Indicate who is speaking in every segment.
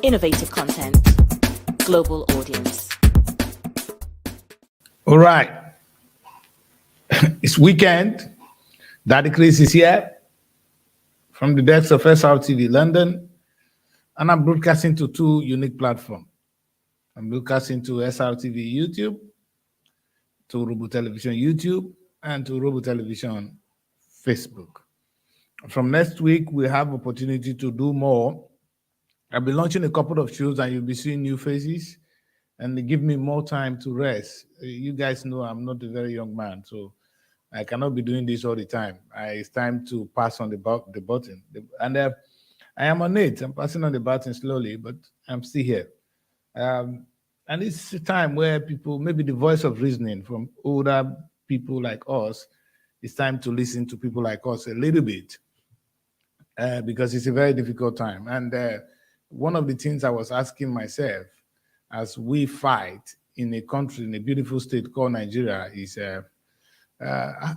Speaker 1: Innovative content. Global audience.
Speaker 2: All right. It's weekend. Daddy Chris is here from the decks of SRTV London. And I'm broadcasting to two unique platforms. I'm broadcasting to SRTV YouTube, to Robo Television YouTube, and to Robo Television Facebook. From next week, we have opportunity to do more. I'll be launching a couple of shows and you'll be seeing new faces and they give me more time to rest. You guys know I'm not a very young man, so I cannot be doing this all the time. It's time to pass on the button. And I am on it. I'm passing on the button slowly, but I'm still here. And it's a time where people, maybe the voice of reasoning from older people like us, it's time to listen to people like us a little bit because it's a very difficult time. And one of the things I was asking myself as we fight in a country, in a beautiful state called Nigeria, is I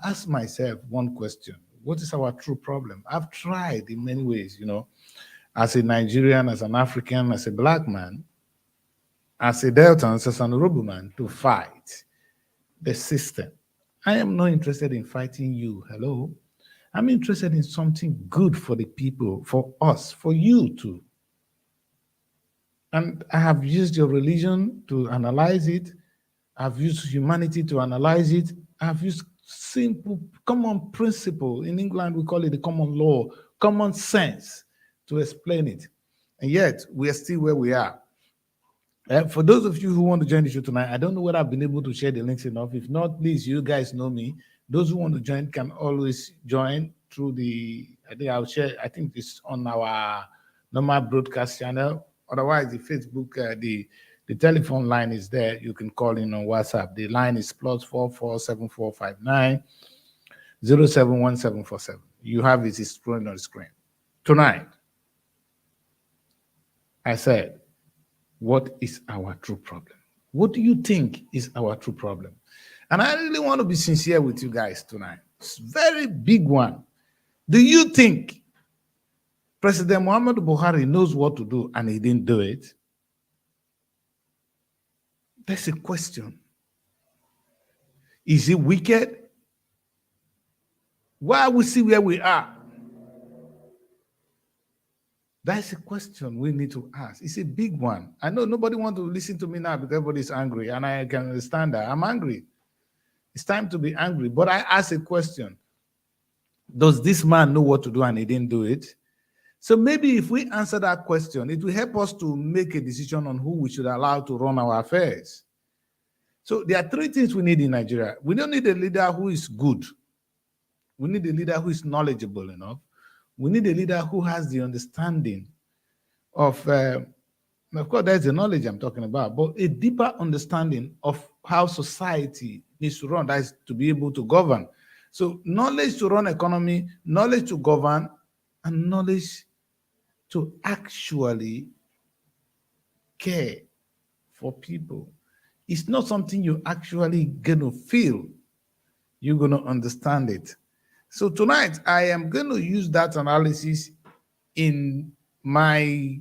Speaker 2: asked myself one question: what is our true problem? I've tried in many ways, you know, as a Nigerian, as an African, as a black man, as a Delta, as an Yoruba man, to fight the system. I am not interested in fighting you. Hello. I'm interested in something good for the people, for us, for you too. And I have used your religion to analyze it. I've used humanity to analyze it. I've used simple, common principle. In England, we call it the common law, common sense to explain it. And yet, we are still where we are. For those of you who want to join the show tonight, I don't know whether I've been able to share the links enough. If not, please, you guys know me. Those who want to join can always join through the, I think I'll share, I think it's on our normal broadcast channel. Otherwise, the Facebook, the telephone line is there. You can call in on WhatsApp. The line is +447459 071747. You have it, it's scrolling on the screen. Tonight, I said, what is our true problem? What do you think is our true problem? And I really want to be sincere with you guys tonight. It's a very big one. Do you think President Muhammadu Buhari knows what to do and he didn't do it? That's a question. Is he wicked? Why are we see where we are? That's a question we need to ask. It's a big one. I know nobody wants to listen to me now because everybody's angry, and I can understand that. I'm angry. It's time to be angry. But I ask a question. Does this man know what to do and he didn't do it? So maybe if we answer that question, it will help us to make a decision on who we should allow to run our affairs. So there are three things we need in Nigeria. We don't need a leader who is good. We need a leader who is knowledgeable enough. We need a leader who has the understanding of course, there's the knowledge I'm talking about, but a deeper understanding of how society needs to run, that is to be able to govern. So knowledge to run economy, knowledge to govern, and knowledge to actually care for people. It's not something you're actually going to feel. You're going to understand it. So tonight, I am going to use that analysis in my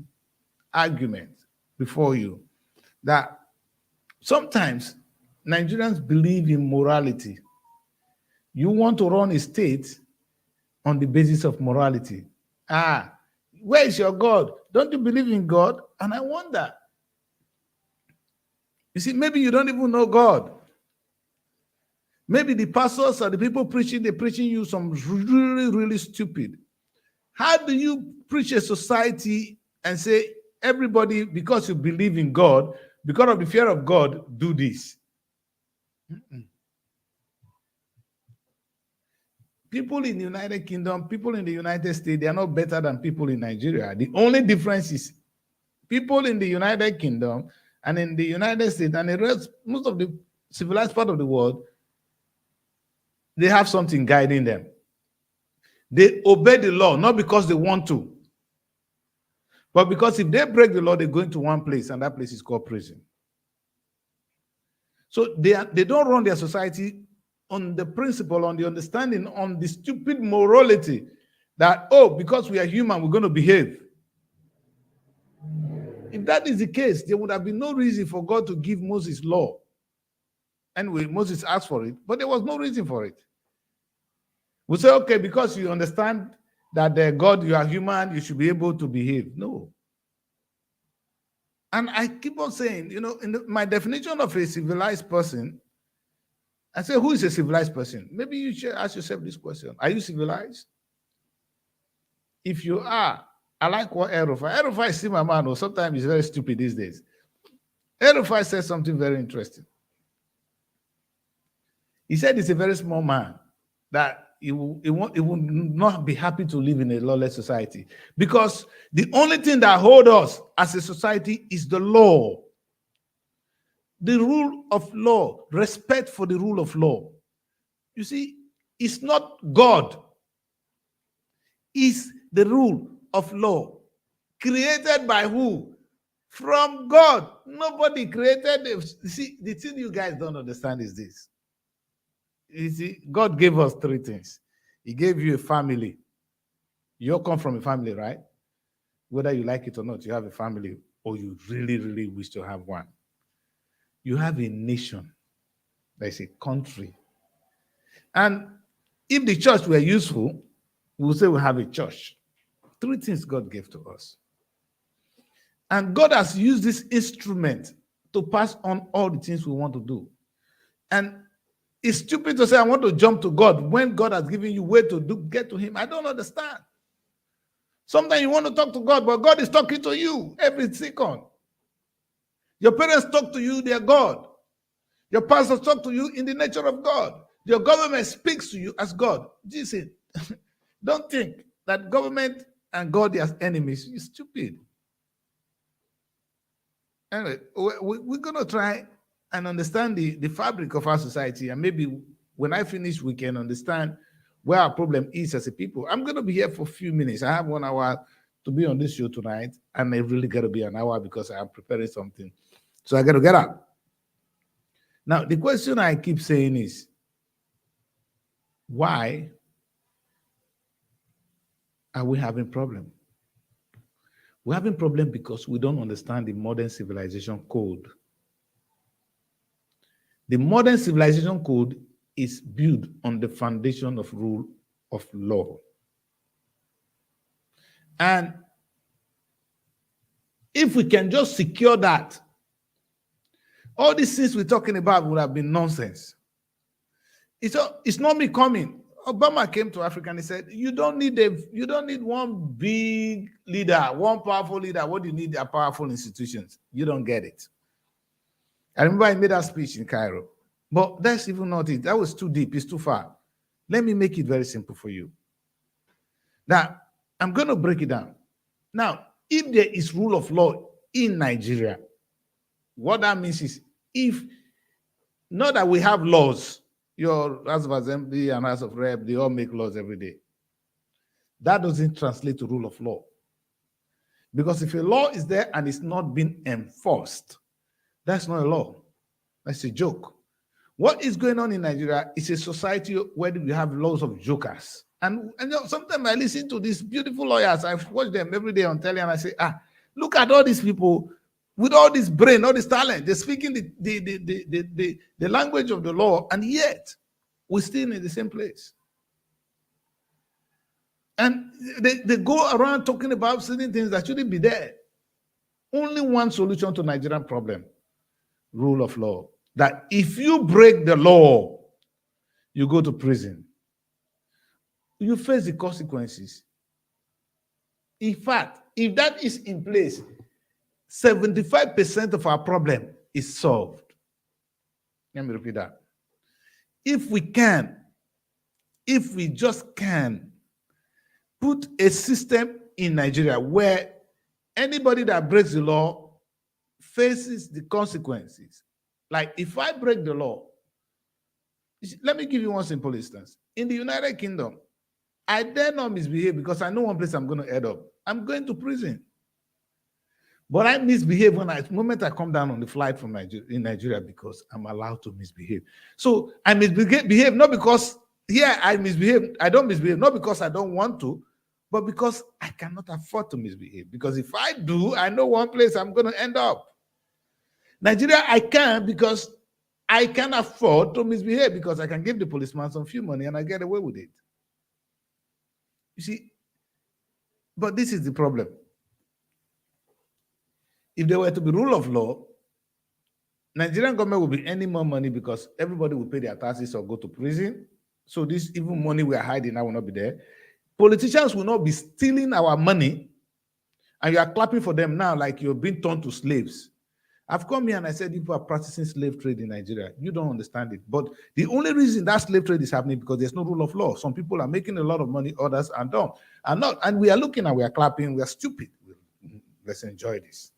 Speaker 2: argument before you, that sometimes Nigerians believe in morality. You want to run a state on the basis of morality. Where is your God? Don't you believe in God? And I wonder, you see, maybe you don't even know God. Maybe the pastors or the people preaching, they're preaching you some really, really stupid. How do you preach a society and say, everybody, because you believe in God, because of the fear of God, do this? People in the United Kingdom, people in the United States, they are not better than people in Nigeria. The only difference is people in the United Kingdom and in the United States and the rest, most of the civilized part of the world, they have something guiding them. They obey the law, not because they want to, but because if they break the law, they go into one place, and that place is called prison. So they don't run their society on the principle, on the understanding, on the stupid morality that, oh, because we are human, we're going to behave. If that is the case, there would have been no reason for God to give Moses law. Anyway, Moses asked for it, but there was no reason for it. We say, okay, because you understand that God, you are human, you should be able to behave. No. And I keep on saying, in my definition of a civilized person, I say, who is a civilized person? Maybe you should ask yourself this question. Are you civilized? If you are, I like what El-Rufai is still my man, or sometimes he's very stupid these days. El-Rufai said something very interesting. He said he's a very small man, that he will not be happy to live in a lawless society, because the only thing that holds us as a society is the law. The rule of law, respect for the rule of law. You see, it's not God. It's the rule of law. Created by who? From God. Nobody created it. See, the thing you guys don't understand is this. You see, God gave us three things. He gave you a family. You all come from a family, right? Whether you like it or not, you have a family, or you really, really wish to have one. You have a nation. There's a country. And if the church were useful, we would say we have a church. Three things God gave to us. And God has used this instrument to pass on all the things we want to do. And it's stupid to say, I want to jump to God when God has given you way to get to him. I don't understand. Sometimes you want to talk to God, but God is talking to you every second. Your parents talk to you, they're God. Your pastors talk to you in the nature of God. Your government speaks to you as God. Jesus, don't think that government and God are enemies. You're stupid. Anyway, we're going to try and understand the fabric of our society, and maybe when I finish, we can understand where our problem is as a people. I'm going to be here for a few minutes. I have 1 hour to be on this show tonight, and I really got to be an hour because I'm preparing something. So I got to get up. Now, the question I keep saying is, why are we having problem? We're having problem because we don't understand the modern civilization code. The modern civilization code is built on the foundation of rule of law. And if we can just secure that, all these things we're talking about would have been nonsense. It's not me coming. Obama came to Africa and he said, you don't need one big leader, one powerful leader. What do you need are powerful institutions. You don't get it. I remember I made that speech in Cairo. But that's even not it. That was too deep. It's too far. Let me make it very simple for you. Now, I'm going to break it down. Now, if there is rule of law in Nigeria, what that means is, if not that we have laws, your House of Assembly and House of Rep, they all make laws every day. That doesn't translate to rule of law. Because if a law is there and it's not being enforced, that's not a law. That's a joke. What is going on in Nigeria is a society where we have laws of jokers. And sometimes I listen to these beautiful lawyers. I watch them every day on telly and I say, look at all these people with all this brain, all this talent. They're speaking the language of the law, and yet we're still in the same place. And they go around talking about certain things that shouldn't be there. Only one solution to Nigerian problem: rule of law. That if you break the law, you go to prison. You face the consequences. In fact, if that is in place, 75% of our problem is solved. Let me repeat that. If we just can put a system in Nigeria where anybody that breaks the law faces the consequences. Like if I break the law, let me give you one simple instance. In the United Kingdom, I dare not misbehave because I know one place I'm going to end up. I'm going to prison. But I misbehave the moment I come down on the flight from Nigeria because I'm allowed to misbehave. So I misbehave not because here I misbehave. I don't misbehave not because I don't want to, but because I cannot afford to misbehave. Because if I do, I know one place I'm going to end up. Nigeria, I can because I can afford to misbehave, because I can give the policeman some few money and I get away with it. You see, but this is the problem. If there were to be rule of law, Nigerian government will be earning more money because everybody will pay their taxes or go to prison. So this even money we are hiding now will not be there. Politicians will not be stealing our money, and you are clapping for them now like you're being turned to slaves. I've come here and I said people are practicing slave trade in Nigeria. You don't understand it. But the only reason that slave trade is happening because there's no rule of law. Some people are making a lot of money, others are not. And we are looking and we are clapping, we are stupid. Let's enjoy this.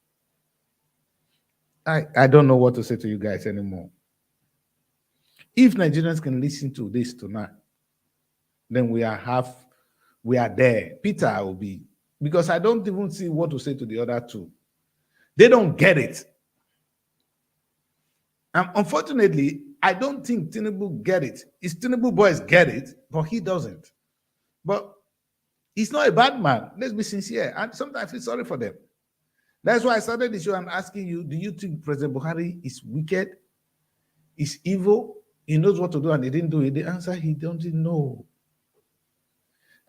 Speaker 2: I don't know what to say to you guys anymore. If Nigerians can listen to this tonight, then we are there. Peter will be, because I don't even see what to say to the other two. They don't get it. And unfortunately, I don't think Tinubu get it. His Tinubu boys get it, but he doesn't. But he's not a bad man. Let's be sincere. And sometimes I feel sorry for them. That's why I started the show and asking you, do you think President Buhari is wicked? Is evil? He knows what to do and he didn't do it. The answer, he doesn't know.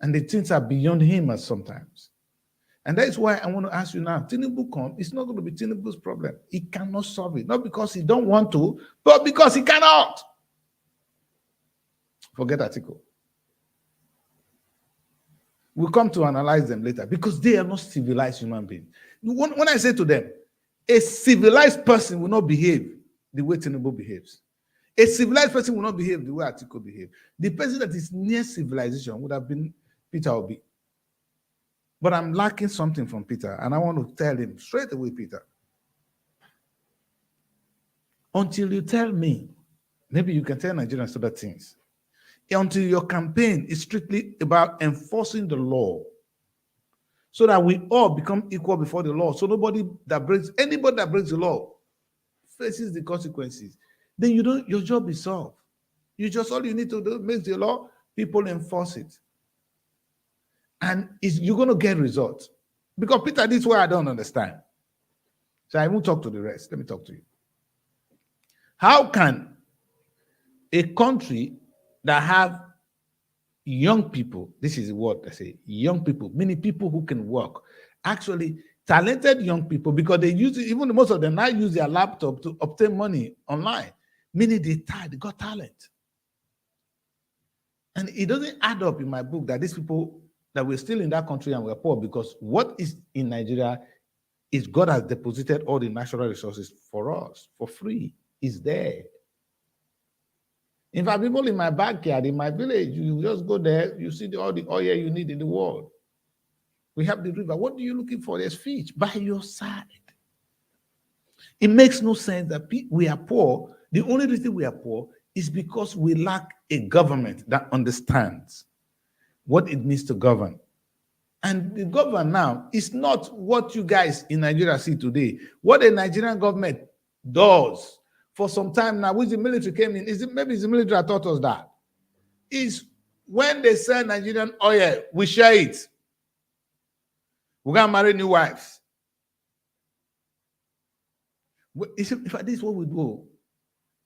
Speaker 2: And the things are beyond him at sometimes. And that is why I want to ask you now, Tinubu come, it's not going to be Tinubu's problem. He cannot solve it. Not because he don't want to, but because he cannot. Forget Atiku. We'll come to analyze them later because they are not civilized human beings. When I say to them, a civilized person will not behave the way Tinubu behaves. A civilized person will not behave the way Atiku behaves. The person that is near civilization would have been Peter Obi. But I'm lacking something from Peter, and I want to tell him straight away, Peter. Until you tell me, maybe you can tell Nigerians other things. Until your campaign is strictly about enforcing the law, so that we all become equal before the law. So anybody that breaks the law faces the consequences. Then your job is solved. All you need to do, make the law, people enforce it. And you're going to get results. Because Peter, this is why I don't understand. So I won't talk to the rest. Let me talk to you. How can a country that have young people, this is the word I say, young people, many people who can work, actually talented young people, because they use it, even most of them now use their laptop to obtain money online, meaning they got talent. And it doesn't add up in my book that these people, that we're still in that country and we're poor, because what is in Nigeria is God has deposited all the natural resources for us for free. It's there. In fact, people in my backyard, in my village, you just go there, you see all the oil you need in the world. We have the river. What are you looking for? There's fish by your side. It makes no sense that we are poor. The only reason we are poor is because we lack a government that understands what it means to govern. And the government now is not what you guys in Nigeria see today. What the Nigerian government does for some time now, which the military came in, maybe it's the military that taught us that, is when they sell Nigerian oil, we share it. We're going to marry new wives. If this is what we do,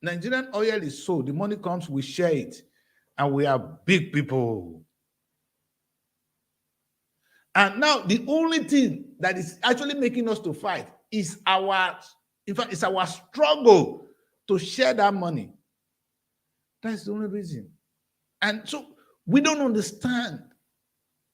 Speaker 2: Nigerian oil is sold, the money comes, we share it, and we are big people. And now the only thing that is actually making us to fight is it's our struggle to share that money. That's the only reason. And so we don't understand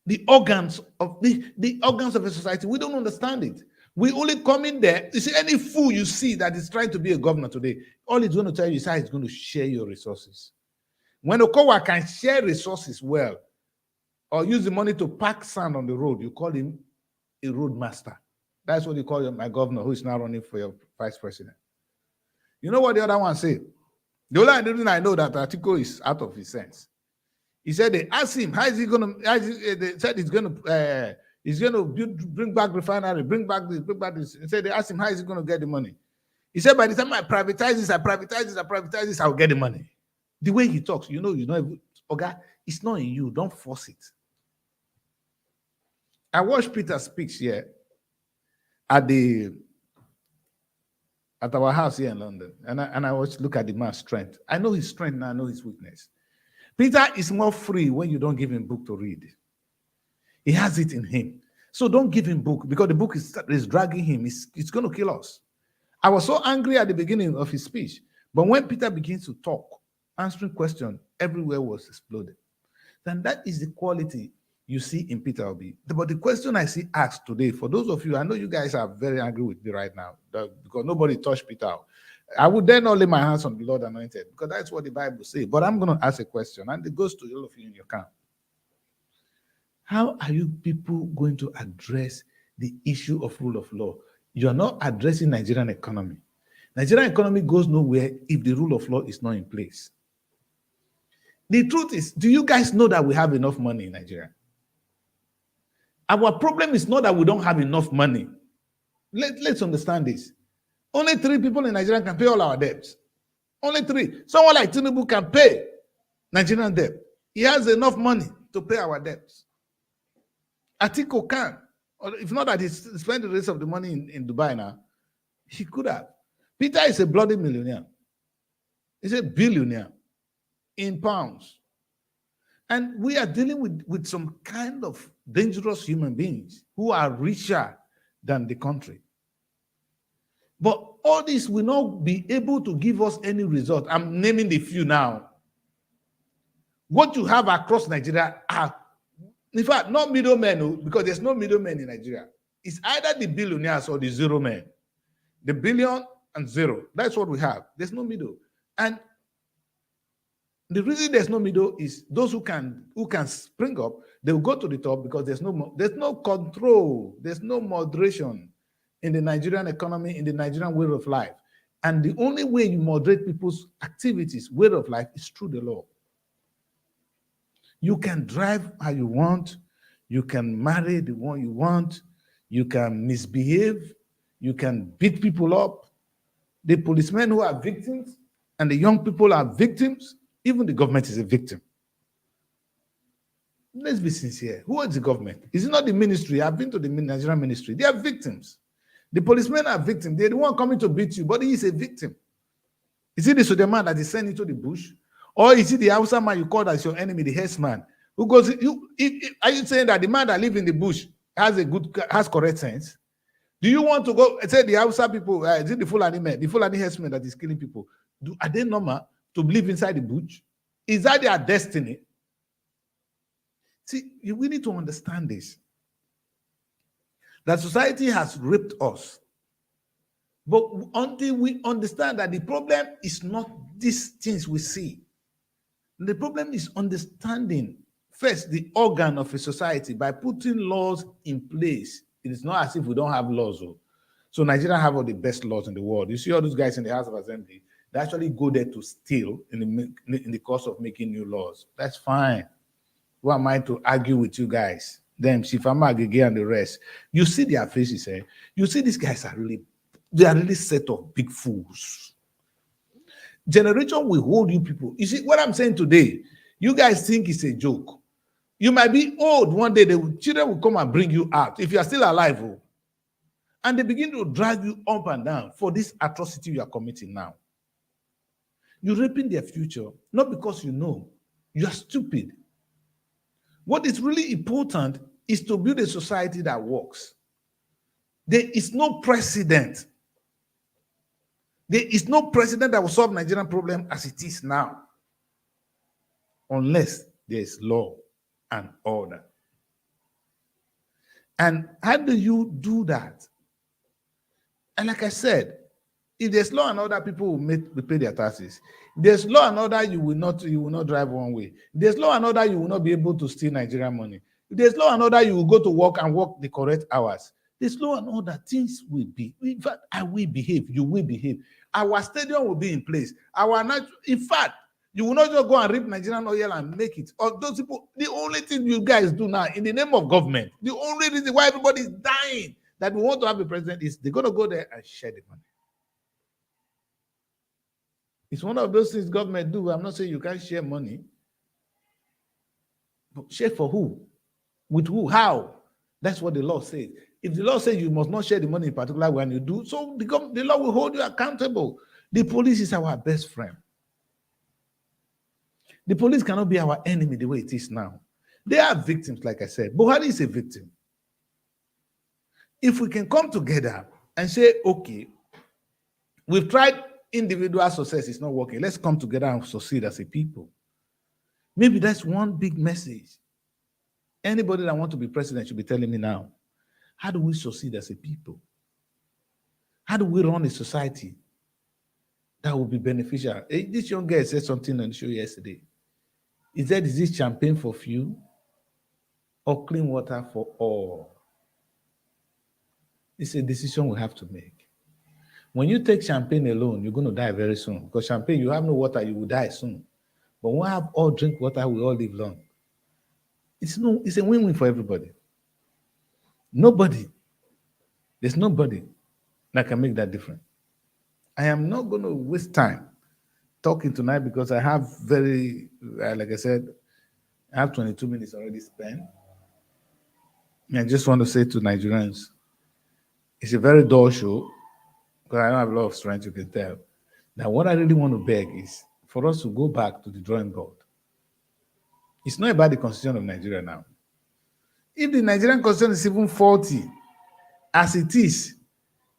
Speaker 2: the organs of the organs of a society. We don't understand it. We only come in there. You see, any fool you see that is trying to be a governor today, all it's going to tell you is how it's going to share your resources. When Okowa can share resources well, or use the money to pack sand on the road, you call him a road master. That's what you call my governor, who is now running for your vice president. You know what the other one said? The only reason I know that Atiku is out of his sense. He said they asked him, how is he going to, they said he's going to bring back refinery, bring back this. He said they asked him, how is he going to get the money? He said, by the time I privatize this, I'll get the money. The way he talks, you know, okay, it's not in you. Don't force it. I watched Peter speak here at our house here in London, and I watched look at the man's strength. I know his strength and I know his weakness. Peter is more free when you don't give him book to read. He has it in him. So don't give him book, because the book is dragging him. It's going to kill us. I was so angry at the beginning of his speech, but when Peter begins to talk, answering questions, everywhere was exploded. Then that is the quality you see in Peter Obi. But the question I see asked today, for those of you, I know you guys are very angry with me right now because nobody touched Peter. I would then not lay my hands on the Lord anointed, because that's what the Bible says. But I'm going to ask a question, and it goes to all of you in your camp. How are you people going to address the issue of rule of law? You are not addressing Nigerian economy. Nigerian economy goes nowhere if the rule of law is not in place. The truth is, do you guys know that we have enough money in Nigeria? Our problem is not that we don't have enough money. Let's understand this. Only 3 people in Nigeria can pay all our debts. Only 3. Someone like Tinubu can pay Nigerian debt. He has enough money to pay our debts. Atiku can. Or if not that he spent the rest of the money in Dubai now, he could have. Peter is a bloody millionaire. He's a billionaire in pounds. And we are dealing with some kind of dangerous human beings who are richer than the country. But all this will not be able to give us any result. I'm naming the few now. What you have across Nigeria are, in fact, not middlemen, because there's no middlemen in Nigeria. It's either the billionaires or the zero men. The billion and zero. That's what we have. There's no middle. And the reason there's no middle is those who can spring up, they will go to the top, because there's no control, there's no moderation in the Nigerian economy, in the Nigerian way of life. And the only way you moderate people's activities, way of life, is through the law. You can drive how you want, you can marry the one you want, you can misbehave, you can beat people up. The policemen who are victims and the young people are victims. Even the government is a victim. Let's be sincere. Who is the government? Is it not the ministry? I've been to the Nigerian ministry. They are victims. The policemen are victims. They're the one coming to beat you, but he is a victim. Is it the Suleiman that is sent into the bush? Or is it the Hausa man you call as your enemy, the herdsman? Who goes, are you saying that the man that lives in the bush has correct sense? Do you want to go say the Hausa people, is it the Fulani men, the Fulani herdsmen that is killing people? Are they normal to live inside the bush? Is that their destiny? See, we need to understand this. That society has raped us. But until we understand that the problem is not these things we see, the problem is understanding first the organ of a society by putting laws in place. It is not as if we don't have laws. So Nigeria have all the best laws in the world. You see all those guys in the House of Assembly, they actually go there to steal in the course of making new laws. That's fine. Who am I to argue with you guys? Them, Shifama Agege and the rest. You see their faces, eh? You see these guys are really set of big fools. Generation will hold you people. You see what I'm saying today, you guys think it's a joke. You might be old one day, children will come and bring you out if you are still alive. And they begin to drag you up and down for this atrocity you are committing now. You're raping their future, not because you know. You are stupid. What is really important is to build a society that works. There is no precedent. There is no precedent that will solve Nigerian problem as it is now, unless there is law and order. And how do you do that? And like I said, if there's law and order, people will pay their taxes. If there's law and order, you will not drive one way. If there's law and order, you will not be able to steal Nigerian money. If there's law and order, you will go to work and work the correct hours. There's law and order, things will be. In fact, I will behave, you will behave. Our stadium will be in place. In fact, you will not just go and rip Nigerian oil and make it. Or those people, the only thing you guys do now in the name of government, the only reason why everybody is dying that we want to have a president is they're going to go there and share the money. It's one of those things government do. I'm not saying you can't share money. But share for who? With who? How? That's what the law says. If the law says you must not share the money in particular when you do, so the law will hold you accountable. The police is our best friend. The police cannot be our enemy the way it is now. They are victims, like I said. Buhari is a victim. If we can come together and say, okay, we've tried individual success, it's not working. Let's come together and succeed as a people. Maybe that's one big message. Anybody that wants to be president should be telling me now, how do we succeed as a people? How do we run a society that will be beneficial? This young girl said something on the show yesterday. He said, is this champagne for few or clean water for all? It's a decision we have to make. When you take champagne alone, you're going to die very soon. Because champagne, you have no water, you will die soon. But when we have all drink water, we all live long. It's a win-win for everybody. There's nobody that can make that difference. I am not going to waste time talking tonight because I have like I said, I have 22 minutes already spent. And I just want to say to Nigerians, it's a very dull show because I don't have a lot of strength, you can tell. Now, what I really want to beg is for us to go back to the drawing board. It's not about the constitution of Nigeria now. If the Nigerian constitution is even faulty as it is,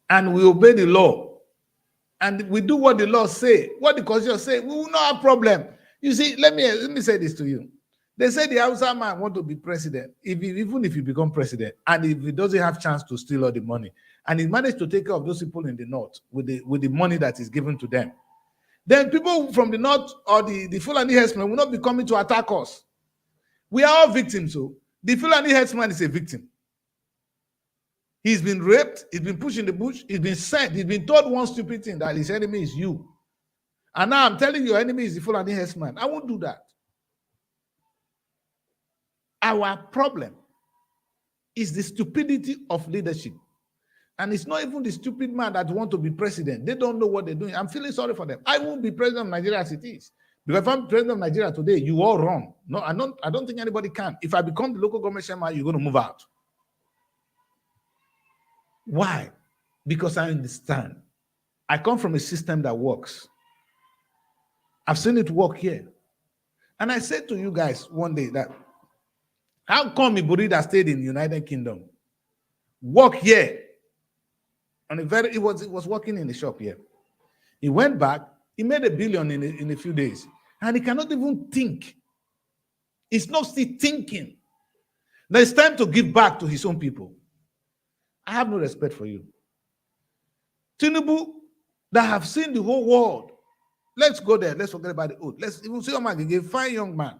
Speaker 2: and we obey the law, and we do what the law say, what the constitution say, we will not have problem. You see, let me say this to you. They say the Hausa man want to be president, even if he become president, and if he doesn't have chance to steal all the money, and he managed to take care of those people in the north with the money that is given to them, then people from the north or the Fulani herdsmen will not be coming to attack us. We are all victims. So the Fulani herdsman is a victim. He's been raped, he's been pushed in the bush, he's been sent, he's been told one stupid thing that his enemy is you. And now I'm telling you, your enemy is the Fulani herdsman. I won't do that. Our problem is the stupidity of leadership. And it's not even the stupid man that want to be president. They don't know what they're doing. I'm feeling sorry for them. I won't be president of Nigeria as it is. Because if I'm president of Nigeria today, you all run. No, I don't think anybody can. If I become the local government chairman, you're going to move out. Why? Because I understand. I come from a system that works. I've seen it work here. And I said to you guys one day that, how come Ibori that stayed in the United Kingdom work here? On it was working in the shop here. He went back, he made $1 billion in a few days, and he cannot even think. He's not still thinking. Now it's time to give back to his own people. I have no respect for you. Tinubu, that have seen the whole world. Let's go there. Let's forget about the oath. Let's even see a fine young man.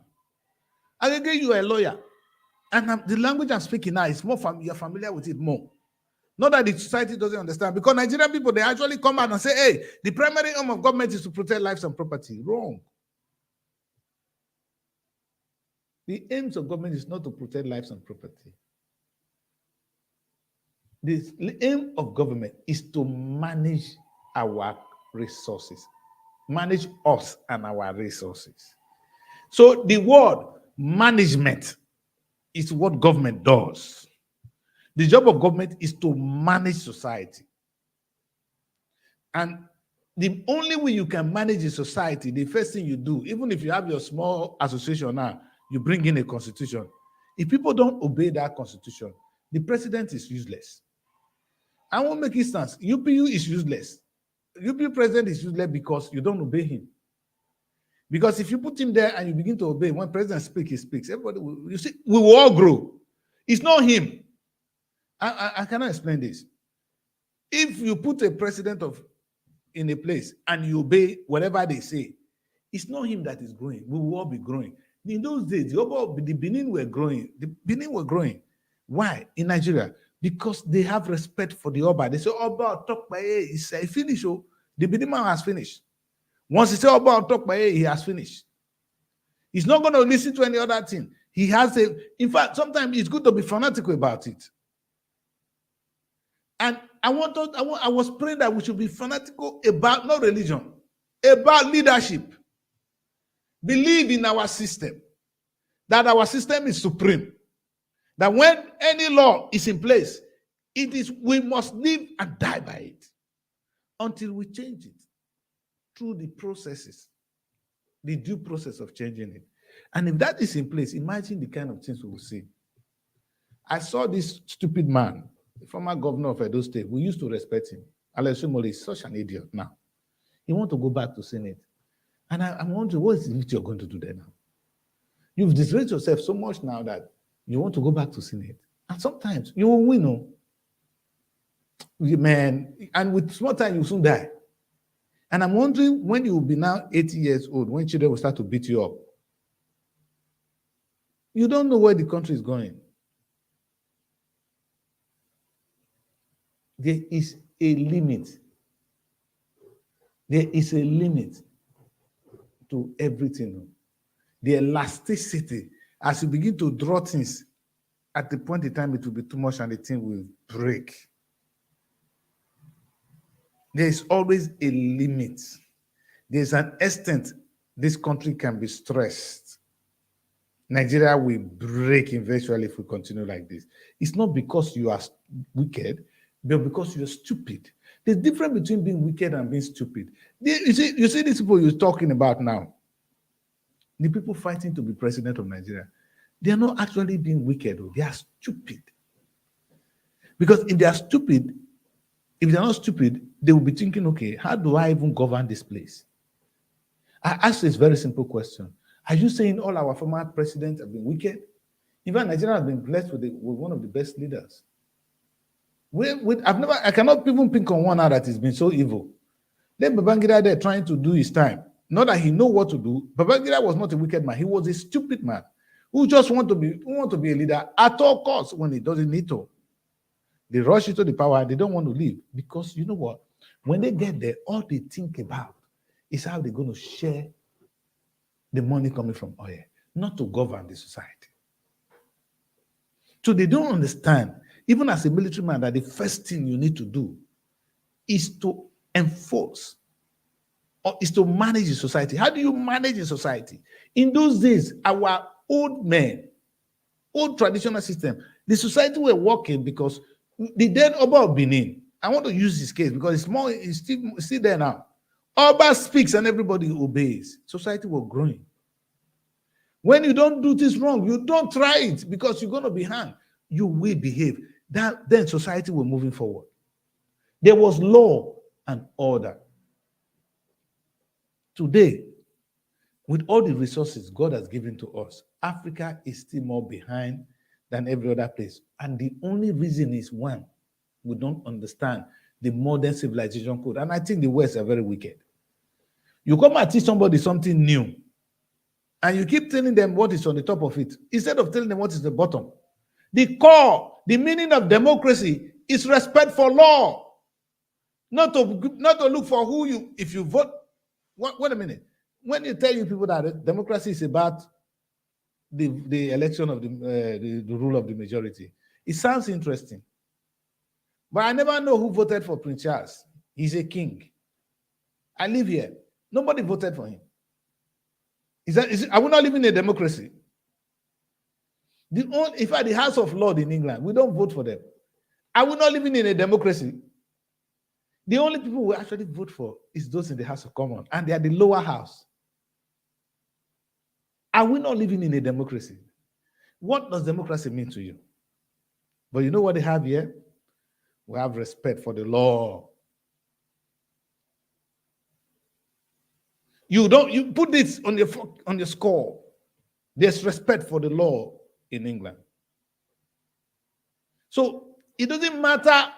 Speaker 2: Agege, you are a lawyer. And the language I'm speaking now is more you're familiar with it more. Not that the society doesn't understand, because Nigerian people, they actually come out and say, hey, the primary aim of government is to protect lives and property. Wrong. The aims of government is not to protect lives and property. The aim of government is to manage our resources, manage us and our resources. So the word management is what government does. The job of government is to manage society. And the only way you can manage a society, the first thing you do, even if you have your small association now, you bring in a constitution. If people don't obey that constitution, the president is useless. I won't make instance. UPU is useless. UPU president is useless because you don't obey him. Because if you put him there and you begin to obey, when president speaks, he speaks. Everybody will, you see, we will all grow. It's not him. I cannot explain this. If you put a president in a place and you obey whatever they say, it's not him that is growing. We will all be growing. In those days, the Benin were growing. The Benin were growing. Why? In Nigeria, because they have respect for the Oba. They say, Oba, talk by he say, finish. Oh, the Benin man has finished. Once he say, Oba, talk by he has finished. He's not going to listen to any other thing. He has in fact, sometimes it's good to be fanatical about it. And I was praying that we should be fanatical about not religion, about leadership. Believe in our system, that our system is supreme. That when any law is in place, we must live and die by it until we change it through the processes, the due process of changing it. And if that is in place, imagine the kind of things we will see. I saw this stupid man, the former governor of Edo State. We used to respect him. Alex Omoyele is such an idiot now. He wants to go back to Senate. And I'm wondering, what is it you're going to do there now? You've disgraced yourself so much now that you want to go back to Senate. And sometimes you will win, no? Man, and with small time, you soon die. And I'm wondering when you will be now 80 years old, when children will start to beat you up. You don't know where the country is going. There is a limit. There is a limit to everything. The elasticity, as you begin to draw things, at the point in time it will be too much and the thing will break. There is always a limit. There's an extent this country can be stressed. Nigeria will break eventually if we continue like this. It's not because you are wicked, but because you're stupid. There's a difference between being wicked and being stupid. You see these people you're talking about now, the people fighting to be president of Nigeria, they are not actually being wicked, they are stupid. Because if they are stupid, if they're not stupid, they will be thinking, okay, how do I even govern this place? I asked this very simple question. Are you saying all our former presidents have been wicked? In fact, Nigeria has been blessed with one of the best leaders. I cannot even think on one now that has been so evil. Let Babangida there trying to do his time. Not that he know what to do. Babangida was not a wicked man. He was a stupid man who just want to be a leader at all costs when he doesn't need to. They rush into the power. They don't want to leave because you know what? When they get there, all they think about is how they're going to share the money coming from oil, not to govern the society. So they don't understand, even as a military man, that the first thing you need to do is to enforce or is to manage the society. How do you manage the society? In those days, our old traditional system, the society were working because the dead Oba of Benin, I want to use this case because it's still there now. Oba speaks and everybody obeys. Society was growing. When you don't do this wrong, you don't try it because you're going to be hanged. You will behave. Then society will moving forward. There was law and order. Today, with all the resources God has given to us, Africa is still more behind than every other place. And the only reason is one, we don't understand the modern civilization code. And I think the West are very wicked. You come and teach somebody something new, and you keep telling them what is on the top of it, instead of telling them what is the bottom. The core, the meaning of democracy is respect for law. Not to look for who you, if you vote. Wait a minute. When you tell people that democracy is about the election of the rule of the majority, it sounds interesting. But I never know who voted for Prince Charles. He's a king. I live here. Nobody voted for him. Are we not living in a democracy? In fact, the House of Lords in England, we don't vote for them. Are we not living in a democracy? The only people we actually vote for is those in the House of Commons, and they are the lower house. Are we not living in a democracy? What does democracy mean to you? But you know what they have here? We have respect for the law. You put this on your score. There's respect for the law in England. So it doesn't matter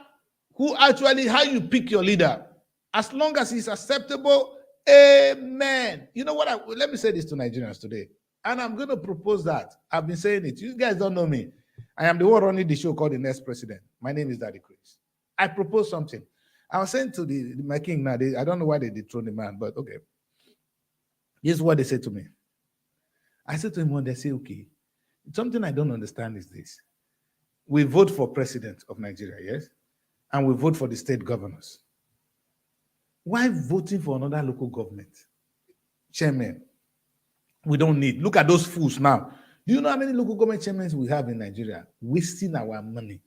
Speaker 2: how you pick your leader, as long as he's acceptable. Amen. You know what? Let me say this to Nigerians today, and I'm going to propose that. I've been saying it. You guys don't know me. I am the one running the show called The Next President. My name is Daddy Chris. I propose something. I was saying to my king now. I don't know why they dethroned the man, but okay. Here's what they said to me. I said to him when they say, okay, something I don't understand is this. We vote for president of Nigeria, yes? And we vote for the state governors. Why voting for another local government? Chairman, we don't need. Look at those fools now. Do you know how many local government chairmen we have in Nigeria wasting our money?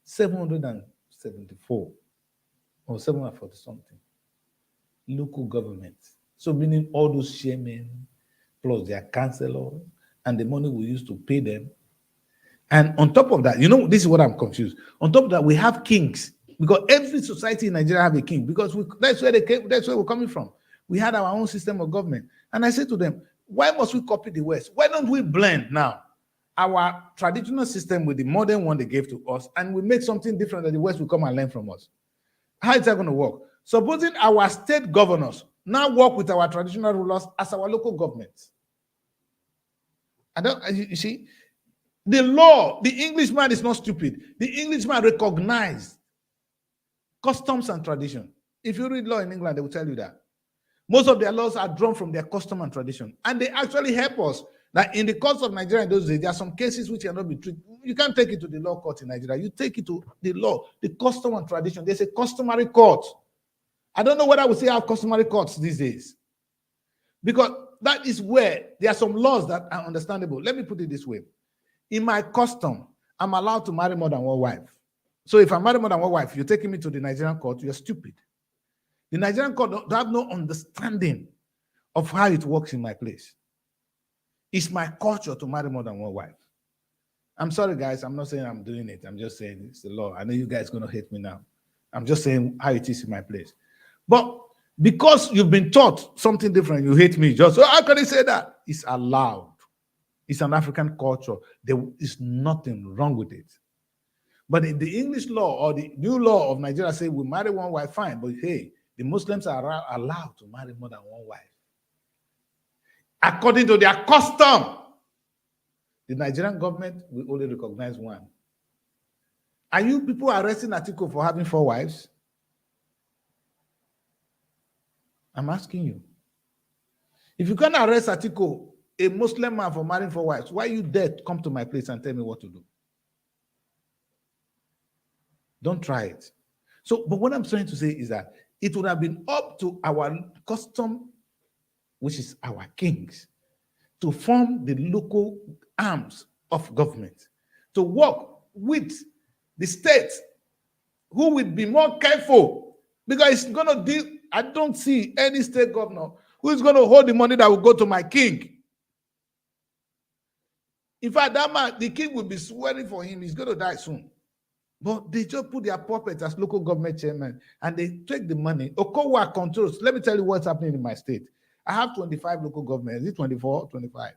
Speaker 2: 774 or 740 something local governments. So meaning all those chairmen plus their councillor and the money we use to pay them. And on top of that, this is what I'm confused. On top of that, we have kings, because every society in Nigeria have a king, because that's where we're coming from. We had our own system of government. And I said to them, why must we copy the West? Why don't we blend now our traditional system with the modern one they gave to us, and we make something different that the West will come and learn from us? How is that going to work? Supposing our state governors now work with our traditional rulers as our local governments. You see, the law, the Englishman is not stupid. The Englishman recognized customs and tradition. If you read law in England, they will tell you that. Most of their laws are drawn from their custom and tradition. And they actually help us. Like in the courts of Nigeria in those days, there are some cases which cannot be treated. You can't take it to the law court in Nigeria. You take it to the law, the custom and tradition. There's a customary court. I don't know whether we still have customary courts these days. Because that is where there are some laws that are understandable. Let me put it this way. In my custom, I'm allowed to marry more than one wife. So if I marry more than one wife, you're taking me to the Nigerian court, you're stupid. The Nigerian court don't have no understanding of how it works in my place. It's my culture to marry more than one wife. I'm sorry, guys. I'm not saying I'm doing it. I'm just saying it's the law. I know you guys are going to hate me now. I'm just saying how it is in my place. But because you've been taught something different, you hate me. Just, how can you say that? It's allowed. It's an African culture. There is nothing wrong with it. But in the English law or the new law of Nigeria say we marry one wife, fine. But hey, the Muslims are allowed to marry more than one wife. According to their custom, the Nigerian government will only recognize one. Are you people arresting Atiku for having 4 wives? I'm asking you. If you can't arrest Atiku, a Muslim man, for marrying 4 wives, why you dare come to my place and tell me what to do? Don't try it. So, but what I'm trying to say is that it would have been up to our custom, which is our kings, to form the local arms of government, to work with the state, who will be more careful, because it's going to deal. I don't see any state governor who is going to hold the money that will go to my king. In fact, that man, the king will be swearing for him. He's going to die soon. But they just put their puppets as local government chairman and they take the money. Okowa controls. Let me tell you what's happening in my state. I have 25 local governments. Is it 24, 25?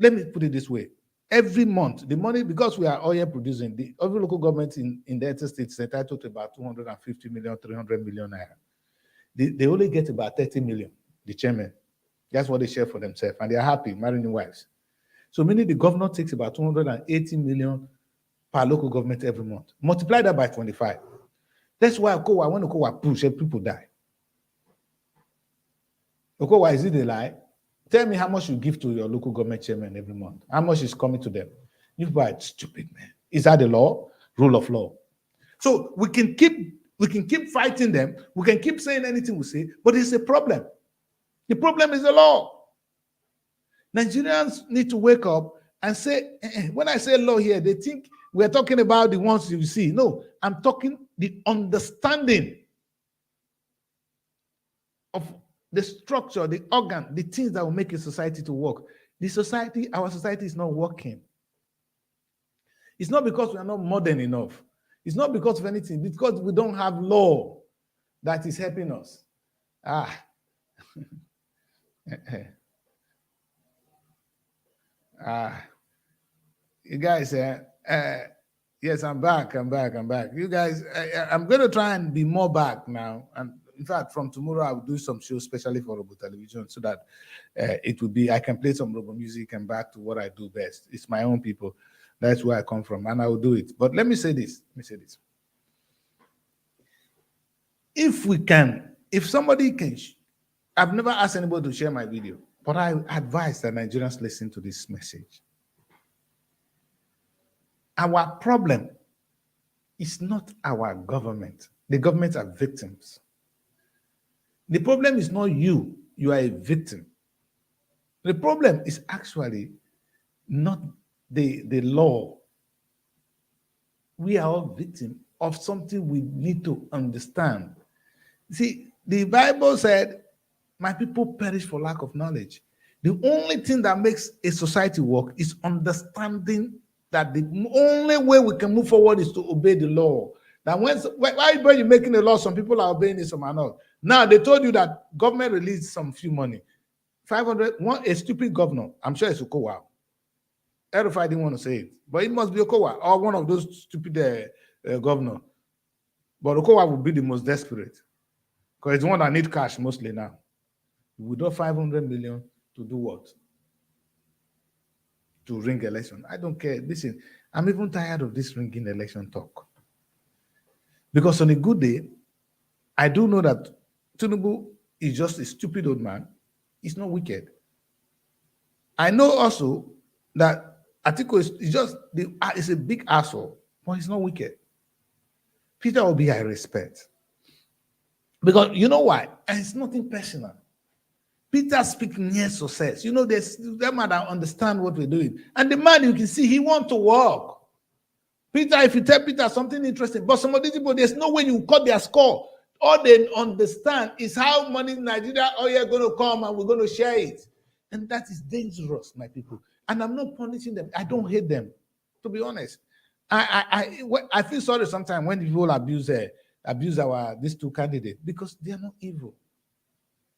Speaker 2: Let me put it this way. Every month, the money, because we are oil producing, every local government in the United States is entitled to about 250 million, 300 million naira. They only get about 30 million, the chairman. That's what they share for themselves. And they're happy, marrying wives. So meaning the governor takes about 280 million per local government every month. Multiply that by 25. That's why Okowa, when Okowa push, people die. Okowa, is it a lie? Tell me how much you give to your local government chairman every month. How much is coming to them? You buy stupid, man. Is that the law? Rule of law. So we can keep fighting them. We can keep saying anything we say, but it's a problem. The problem is the law. Nigerians need to wake up and say, when I say law here, they think we're talking about the ones you see. No, I'm talking the understanding of the structure, the organ, the things that will make a society to work. Our society is not working. It's not because we are not modern enough. It's not because of anything, because we don't have law that is helping us. You guys, yes, I'm back. You guys, I'm going to try and be more back now. And in fact, from tomorrow, I'll do some shows, especially for Robo Television, so that it will be, I can play some Robo music and back to what I do best. It's my own people. That's where I come from, and I will do it. But let me say this. If somebody can, I've never asked anybody to share my video, but I advise that Nigerians listen to this message. Our problem is not our government. The government are victims. The problem is not you. You are a victim. The problem is actually not the law. We are all victims of something we need to understand. See, the Bible said, my people perish for lack of knowledge. The only thing that makes a society work is understanding that the only way we can move forward is to obey the law. That why you're making a law, some people are obeying it, some are not. Now they told you that government released some few money. 500, a stupid governor, I'm sure it's Okowa. Erufai didn't want to say it, but it must be Okowa or one of those stupid governor. But Okowa would be the most desperate because it's the one that need cash mostly now. We do 500 million to do what? To ring election. I don't care. Listen, I'm even tired of this ringing election talk. Because on a good day, I do know that Tinubu is just a stupid old man. He's not wicked. I know also that Atiku is a big asshole, but he's not wicked. Peter Obi, I respect. Because you know why? And it's nothing personal. Peter speaking near success. You know, there's that man that understand what we're doing. And the man, you can see, he wants to work. Peter, if you tell Peter something interesting, but some of these people, there's no way you cut their score. All they understand is how money in Nigeria, you're going to come and we're going to share it. And that is dangerous, my people. And I'm not punishing them. I don't hate them, to be honest. I feel sorry sometimes when people abuse these two candidates because they are not evil.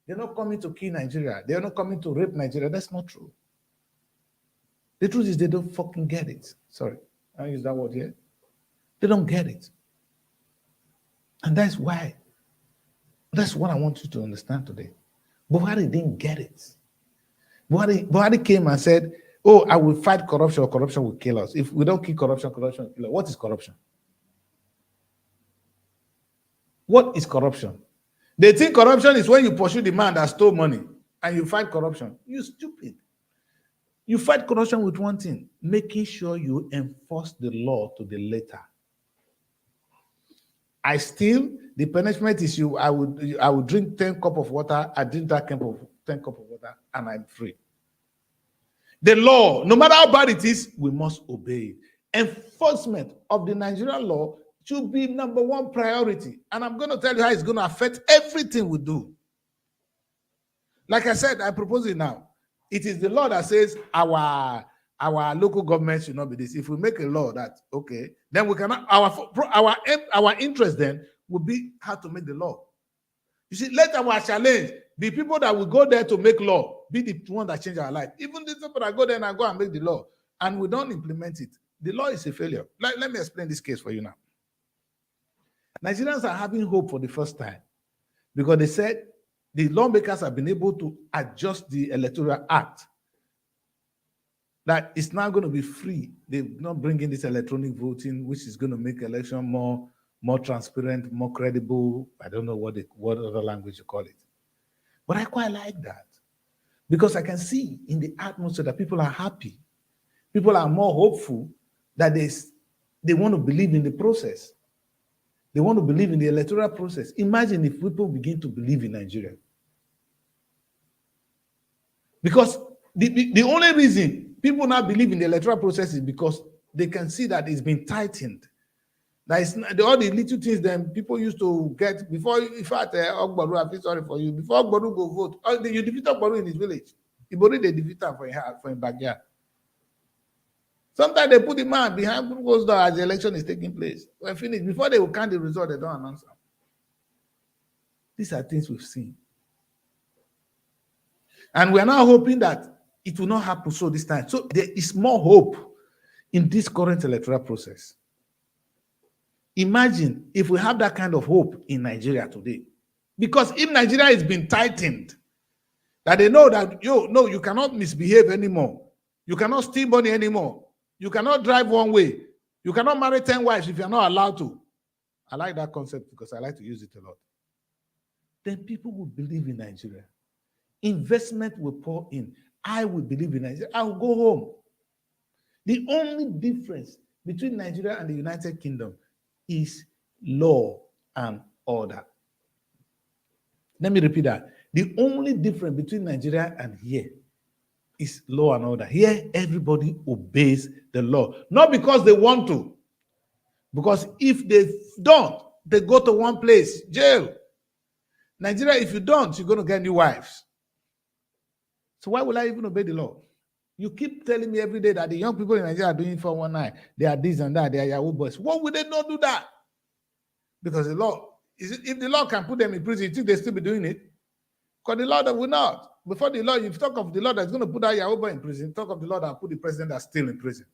Speaker 2: They're not coming to kill Nigeria. They're not coming to rape Nigeria. That's not true. The truth is they don't fucking get it. Sorry, I use that word here. They don't get it. And that's why. That's what I want you to understand today. Buhari didn't get it. Buhari came and said, I will fight corruption or corruption will kill us. If we don't kill corruption, corruption will kill us. What is corruption? What is corruption? They think corruption is when you pursue the man that stole money and you fight corruption. You stupid. You fight corruption with one thing, making sure you enforce the law to the letter. I steal, the punishment is I would drink 10 cups of water, I drink that 10 cups of water, and I'm free. The law, no matter how bad it is, we must obey it. Enforcement of the Nigerian law should be number one priority. And I'm going to tell you how it's going to affect everything we do. Like I said, I propose it now. It is the law that says our local government should not be this. If we make a law that, okay, then we cannot, our interest then would be how to make the law. You see, let our challenge, the people that will go there to make law, be the one that change our life. Even the people that go there and go and make the law, and we don't implement it, the law is a failure. Let me explain this case for you now. Nigerians are having hope for the first time because they said the lawmakers have been able to adjust the Electoral Act. That it's now going to be free. They're not bringing this electronic voting, which is going to make election more transparent, more credible. I don't know what other language you call it. But I quite like that because I can see in the atmosphere that people are happy. People are more hopeful that they want to believe in the process. They want to believe in the electoral process. Imagine if people begin to believe in Nigeria. Because the only reason people now believe in the electoral process is because they can see that it's been tightened. That is all the little things that people used to get before. In fact, Ogbaru, I feel sorry for you. Before Ogbaru go vote, you defeat Ogbaru in his village. Ibori they defeat him for his backyard. Sometimes they put the man behind closed door as the election is taking place. When finished, before they will count the result, they don't announce them. These are things we've seen. And we are now hoping that it will not happen so this time. So there is more hope in this current electoral process. Imagine if we have that kind of hope in Nigeria today. Because if Nigeria has been tightened, that they know that, you cannot misbehave anymore. You cannot steal money anymore. You cannot drive one way. You cannot marry 10 wives if you're not allowed to. I like that concept because I like to use it a lot. Then people will believe in Nigeria. Investment will pour in. I will believe in Nigeria. I will go home. The only difference between Nigeria and the United Kingdom is law and order. Let me repeat that. The only difference between Nigeria and here is law and order. Here, everybody obeys the law, not because they want to, because if they don't, they go to one place, jail. Nigeria, if you don't, you're going to get new wives. So why will I even obey the law? You keep telling me every day that the young people in Nigeria are doing 419. They are this and that. They are Yahoo boys. Why would they not do that? Because the law, if the law can put them in prison, you think they still be doing it? Because the law that will not. Before the law, you talk of the law that's going to put that Yahoo boy in prison, talk of the law that put the president that's still in prison.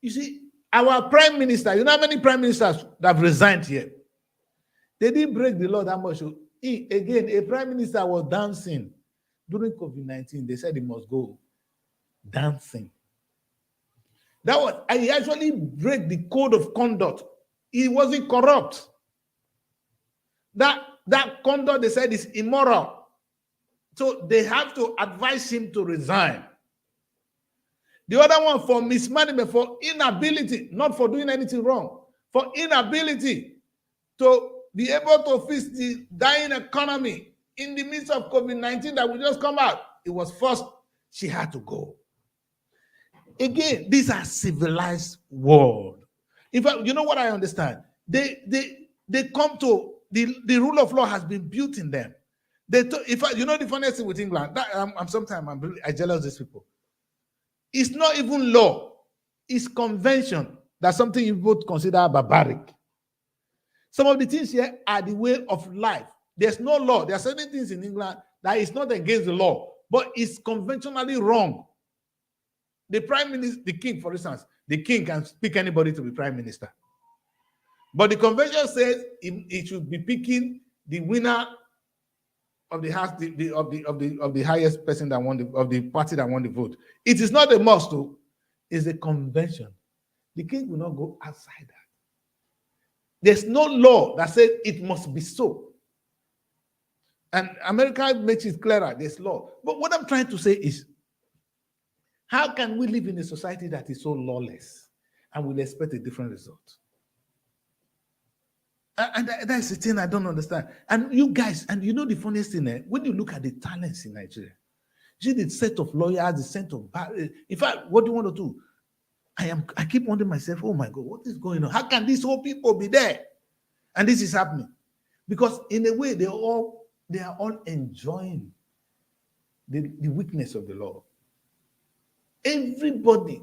Speaker 2: You see, our prime minister, you know how many prime ministers that have resigned here? They didn't break the law that much. Again, a prime minister was dancing during COVID-19. They said he must go dancing. That was, and he actually break the code of conduct. He wasn't corrupt. That conduct, they said, is immoral. So they have to advise him to resign. The other one for mismanagement, for inability, not for doing anything wrong, for inability to be able to fix the dying economy in the midst of COVID-19 that will just come out. It was forced. She had to go. Again, these are civilized world. In fact, you know what I understand? They come to the rule of law has been built in them. In fact, you know the funniest thing with England, that I jealous of these people. It's not even law, it's convention. That's something you both consider barbaric. Some of the things here are the way of life. There's no law. There are certain things in England that is not against the law, but it's conventionally wrong. The prime minister, the king, for instance, the king can pick anybody to be prime minister. But the convention says it should be picking the winner of the house, of the highest person that won of the party that won the vote. It is not a must, though. It's a convention. The king will not go outside that. There's no law that says it must be so. And America makes it clearer, there's law. But what I'm trying to say is, how can we live in a society that is so lawless and will expect a different result? And that's the thing I don't understand. And you guys, and you know the funniest thing, when you look at the talents in Nigeria, you see the set of lawyers, the set of, in fact, what do you want to do? I keep wondering myself, oh my God, what is going on? How can these whole people be there? And this is happening. Because in a way, they are all enjoying the weakness of the law. Everybody,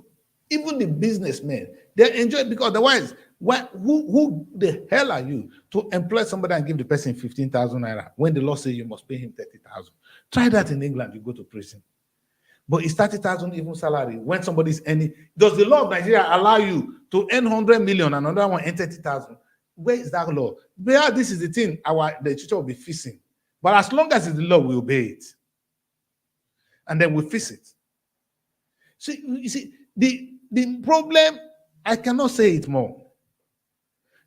Speaker 2: even the businessmen, they're enjoying, because otherwise, who the hell are you to employ somebody and give the person 15,000 naira when the law says you must pay him 30,000? Try that in England, you go to prison. But it's 30,000 even salary when somebody's earning. Does the law of Nigeria allow you to earn 100 million and another one earn 30,000? Where is that law? But this is the thing the teacher will be fixing. But as long as it's the law, we obey it. And then we fix it. So you see, the problem, I cannot say it more.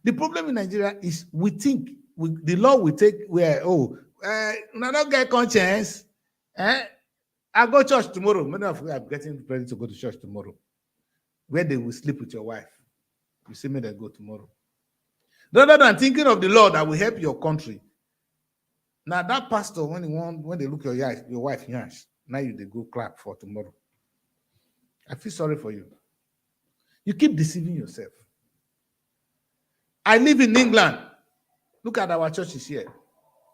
Speaker 2: The problem in Nigeria is we think the law we take where, I don't get conscience. I go to church tomorrow. Many of you are getting ready to go to church tomorrow, where they will sleep with your wife. You see me, they go tomorrow. Rather than thinking of the law that will help your country. Now that pastor, when they look at your wife, yes, now they go clap for tomorrow. I feel sorry for you. You keep deceiving yourself. I live in England. Look at our churches here.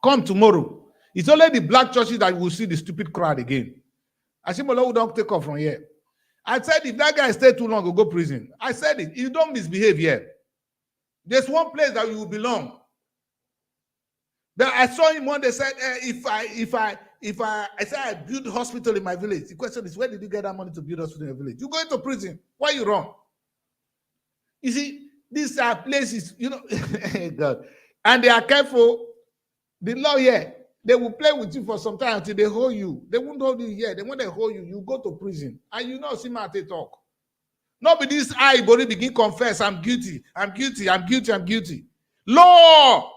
Speaker 2: Come tomorrow. It's only the black churches that will see the stupid crowd again. Ashimola don't take off from here. I said if that guy stay too long, he'll go prison. I said it. You don't misbehave here. There's one place that you will belong. But I saw him one day said, I said I build a hospital in my village. The question is, where did you get that money to build a hospital in your village? You go into prison. Why you wrong? You see, these are places, you know, God, and they are careful. The law here, they will play with you for some time until they hold you. They won't hold you here. Then when they hold you, you go to prison. And you know, see Mate talk. Not be this body begin confess, I'm guilty, I'm guilty, I'm guilty, I'm guilty. Law!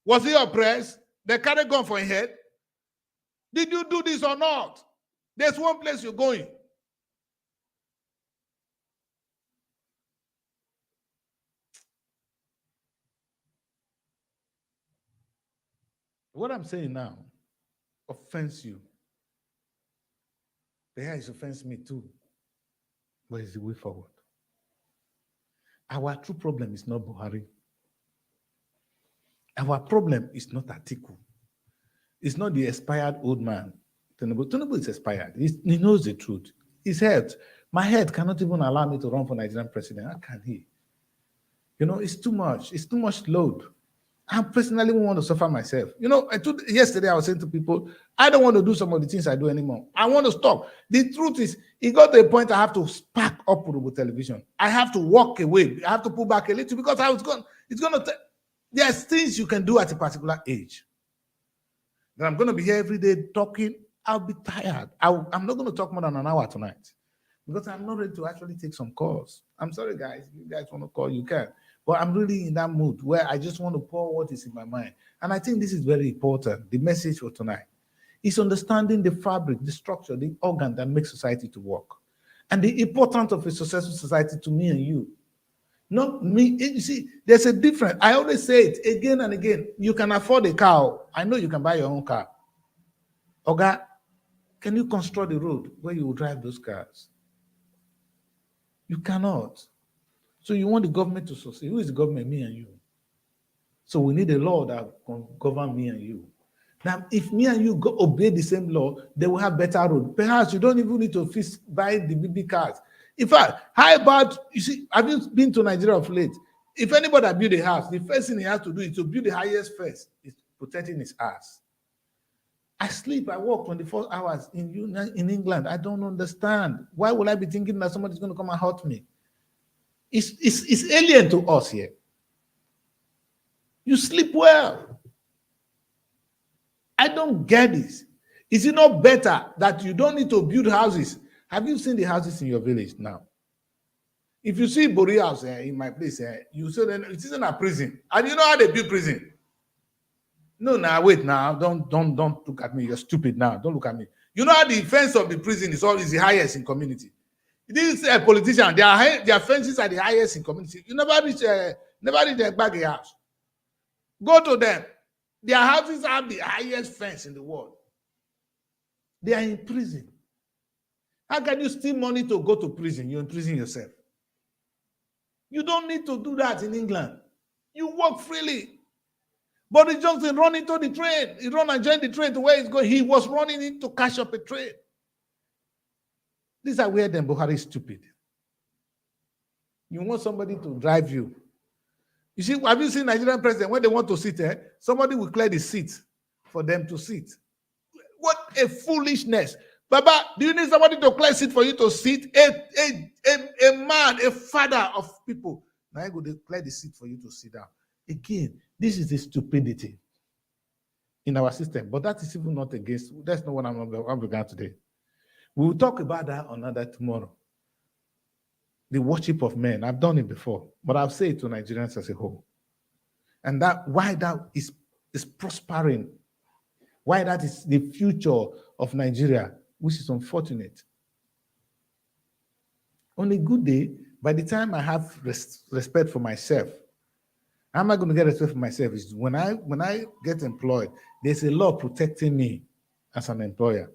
Speaker 2: Was he oppressed? They carry gun for his head. Did you do this or not? There's one place you're going. What I'm saying now offends you. Perhaps it offends me too. But it's the way forward. Our true problem is not Buhari. Our problem is not Atiku. It's not the expired old man. Tinubu is expired. He knows the truth. His head, my head cannot even allow me to run for Nigerian president. How can he? You know, it's too much. It's too much load. I personally won't want to suffer myself. You know, yesterday I was saying to people, I don't want to do some of the things I do anymore. I want to stop. The truth is, it got to a point I have to spark up with television. I have to walk away. I have to pull back a little because it's going to, there's things you can do at a particular age. That I'm going to be here every day talking. I'll be tired. I'm not going to talk more than an hour tonight because I'm not ready to actually take some calls. I'm sorry, guys. If you guys want to call, you can. But I'm really in that mood where I just want to pour what is in my mind. And I think this is very important. The message for tonight is understanding the fabric, the structure, the organ that makes society to work. And the importance of a successful society to me and you. Not me. You see, there's a difference. I always say it again and again. You can afford a car. I know you can buy your own car. Oga, can you construct the road where you will drive those cars? You cannot. So you want the government to succeed. Who is the government? Me and you. So we need a law that can govern me and you. Now, if me and you obey the same law, they will have better road. Perhaps you don't even need to buy the big cars. In fact, how about, you see, have you been to Nigeria of late? If anybody build a house, the first thing he has to do is to build the highest first. It's protecting his ass. I sleep, I work 24 hours in England. I don't understand. Why would I be thinking that somebody's going to come and hurt me? It's alien to us here. You sleep well. I don't get this. Is it not better that you don't need to build houses? Have you seen the houses in your village now? If you see Bori house in my place, you say that it isn't a prison. And you know how they build prison? No, now wait now. Don't look at me. You're stupid now. Don't look at me. You know how the fence of the prison is always the highest in community. These politicians, their fences are the highest in community. You never reach their baggy house. Go to them. Their houses have the highest fence in the world. They are in prison. How can you steal money to go to prison? You imprison yourself. You don't need to do that in England. You walk freely. Boris Johnson run into the train. He run and join the train to where he's going. He was running in to catch up a train. These are where then Buhari is stupid. You want somebody to drive you. You see, have you seen Nigerian president when they want to sit there? Somebody will clear the seat for them to sit. What a foolishness. Baba, do you need somebody to clear seat for you to sit? A man, a father of people. Now I go to clear the seat for you to sit down. Again, this is the stupidity in our system. But that is even not against, that's not what I'm going today. We will talk about that another tomorrow. The worship of men. I've done it before, but I'll say it to Nigerians as a whole. And that why that is prospering, why that is the future of Nigeria, which is unfortunate. On a good day, by the time I have respect for myself, how am I going to get respect for myself? Is when I get employed, there's a law protecting me as an employer.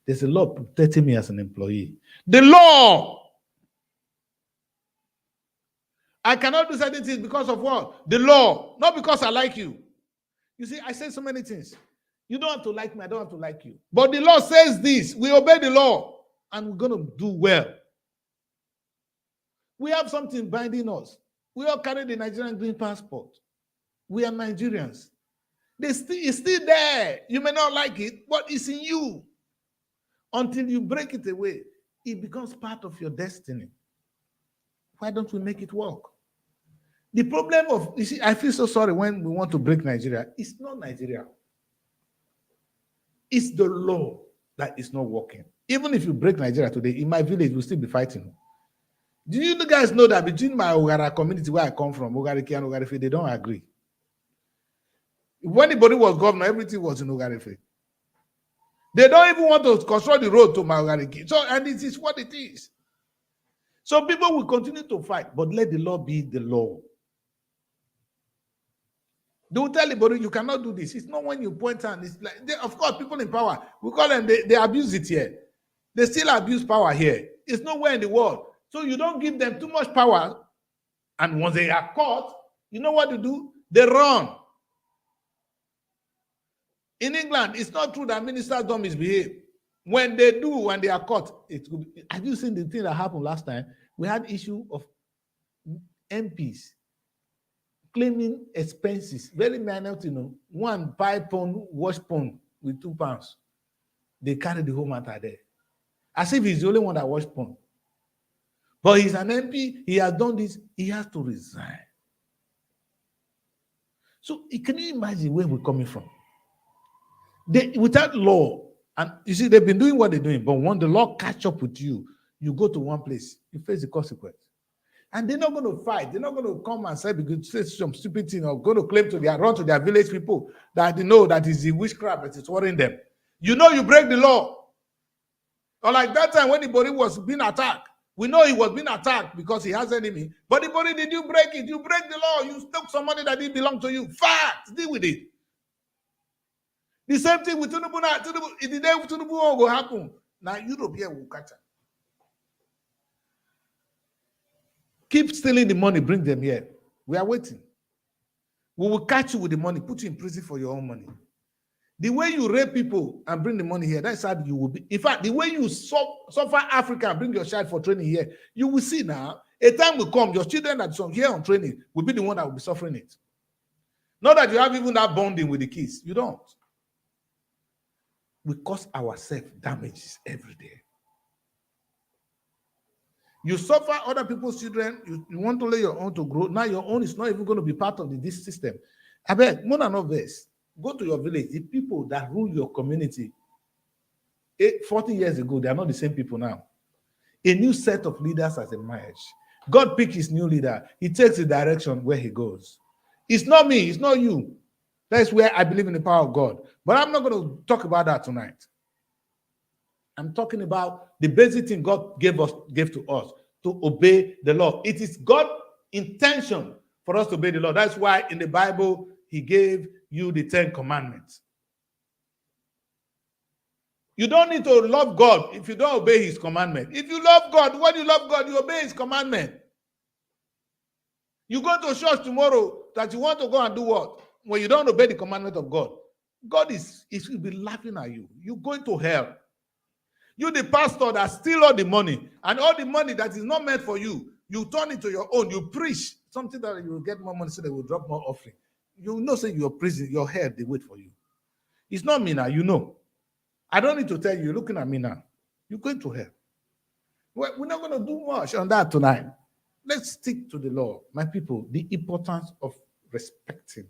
Speaker 2: There's a law protecting me as an employee. The law! I cannot do certain things because of what? The law. Not because I like you. You see, I say so many things. You don't have to like me. I don't have to like you. But the law says this. We obey the law. And we're going to do well. We have something binding us. We all carry the Nigerian green passport. We are Nigerians. It's still there. You may not like it, but it's in you. Until you break it away, it becomes part of your destiny. Why don't we make it work? The problem of, you see, I feel so sorry when we want to break Nigeria. It's not Nigeria. It's the law that is not working. Even if you break Nigeria today, in my village, we'll still be fighting. Do you guys know that between my Ogara community where I come from, Ogariki and Ogarife, they don't agree? When anybody was governor, everything was in Ogarife. They don't even want to construct the road to my Ogariki. So, and it is what it is. So people will continue to fight, but let the law be the law. They will tell anybody, you cannot do this. It's not when you point out. It's like, of course, people in power, we call them, they abuse it here. They still abuse power here. It's nowhere in the world. So you don't give them too much power. And once they are caught, you know what to do? They run. In England, it's not true that ministers don't misbehave. When they do, when they are caught, it could be. Have you seen the thing that happened last time? We had issue of MPs claiming expenses, very minor, one £5 wash pond with £2. They carry the whole matter there. As if he's the only one that washed pond. But he's an MP, he has done this, he has to resign. So can you imagine where we're coming from? Without law, and you see, they've been doing what they're doing, but when the law catch up with you, you go to one place, you face the consequence. And they're not going to fight. They're not going to come and say some stupid thing or going to claim to run to their village people that they know that is the witchcraft that is worrying them. You know you break the law. Or like that time when the body was being attacked. We know he was being attacked because he has enemy. But the body, did you break it? You break the law. You took some money that didn't belong to you. Fact. Deal with it. The same thing with Tinubu now. If the day Tinubu will happen, now Europe here will catch up. Keep stealing the money, bring them here. We are waiting. We will catch you with the money, put you in prison for your own money. The way you rape people and bring the money here, that's how you will be. In fact, the way you suffer Africa and bring your child for training here, you will see now, a time will come, your children that are here on training will be the one that will be suffering it. Not that you have even that bonding with the kids. You don't. We cause ourselves damages every day. You suffer other people's children. You want to lay your own to grow. Now your own is not even going to be part of this system. I beg, more than of this, go to your village. The people that rule your community 40 years ago, they are not the same people now. A new set of leaders has emerged. God picked his new leader. He takes the direction where he goes. It's not me. It's not you. That's where I believe in the power of God. But I'm not going to talk about that tonight. I'm talking about the basic thing God gave to us to obey the law. It is God's intention for us to obey the law. That's why in the Bible, he gave you the 10 commandments. You don't need to love God if you don't obey his commandment. If you love God, when you love God, you obey his commandment. You go to church tomorrow that you want to go and do what? When you don't obey the commandment of God, God will be laughing at you. You're going to hell. You, the pastor that steal all the money, and all the money that is not meant for you, you turn it to your own. You preach something that you will get more money so they will drop more offering. You know, say you're preaching, your head, they wait for you. It's not me now, you know. I don't need to tell you, you're looking at me now. You're going to hell. We're not going to do much on that tonight. Let's stick to the law. My people, the importance of respecting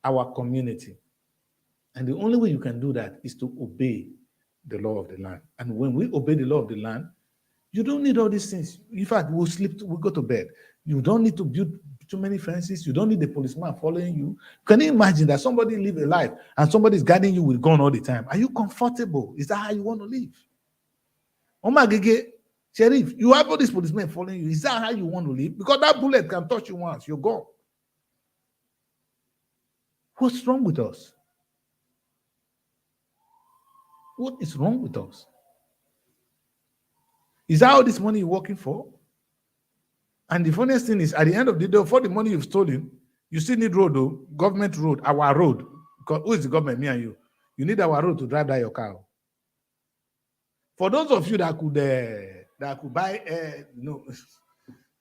Speaker 2: our community. And the only way you can do that is to obey the law of the land. And when we obey the law of the land, you don't need all these things. In fact, we'll go to bed. You don't need to build too many fences. You don't need the policeman following you. Can you imagine that somebody live a life and somebody is guarding you with gun all the time? Are you comfortable? Is that how you want to live? Oh my Gege, Sheriff, you have all these policemen following you. Is that how you want to live? Because that bullet can touch you once, you're gone. What's wrong with us? What is wrong with us? Is that all this money you're working for? And the funniest thing is, at the end of the day, for the money you've stolen, you still need road, though, government road, our road. Because who is the government? Me and you. You need our road to drive down your car. For those of you that could buy, no,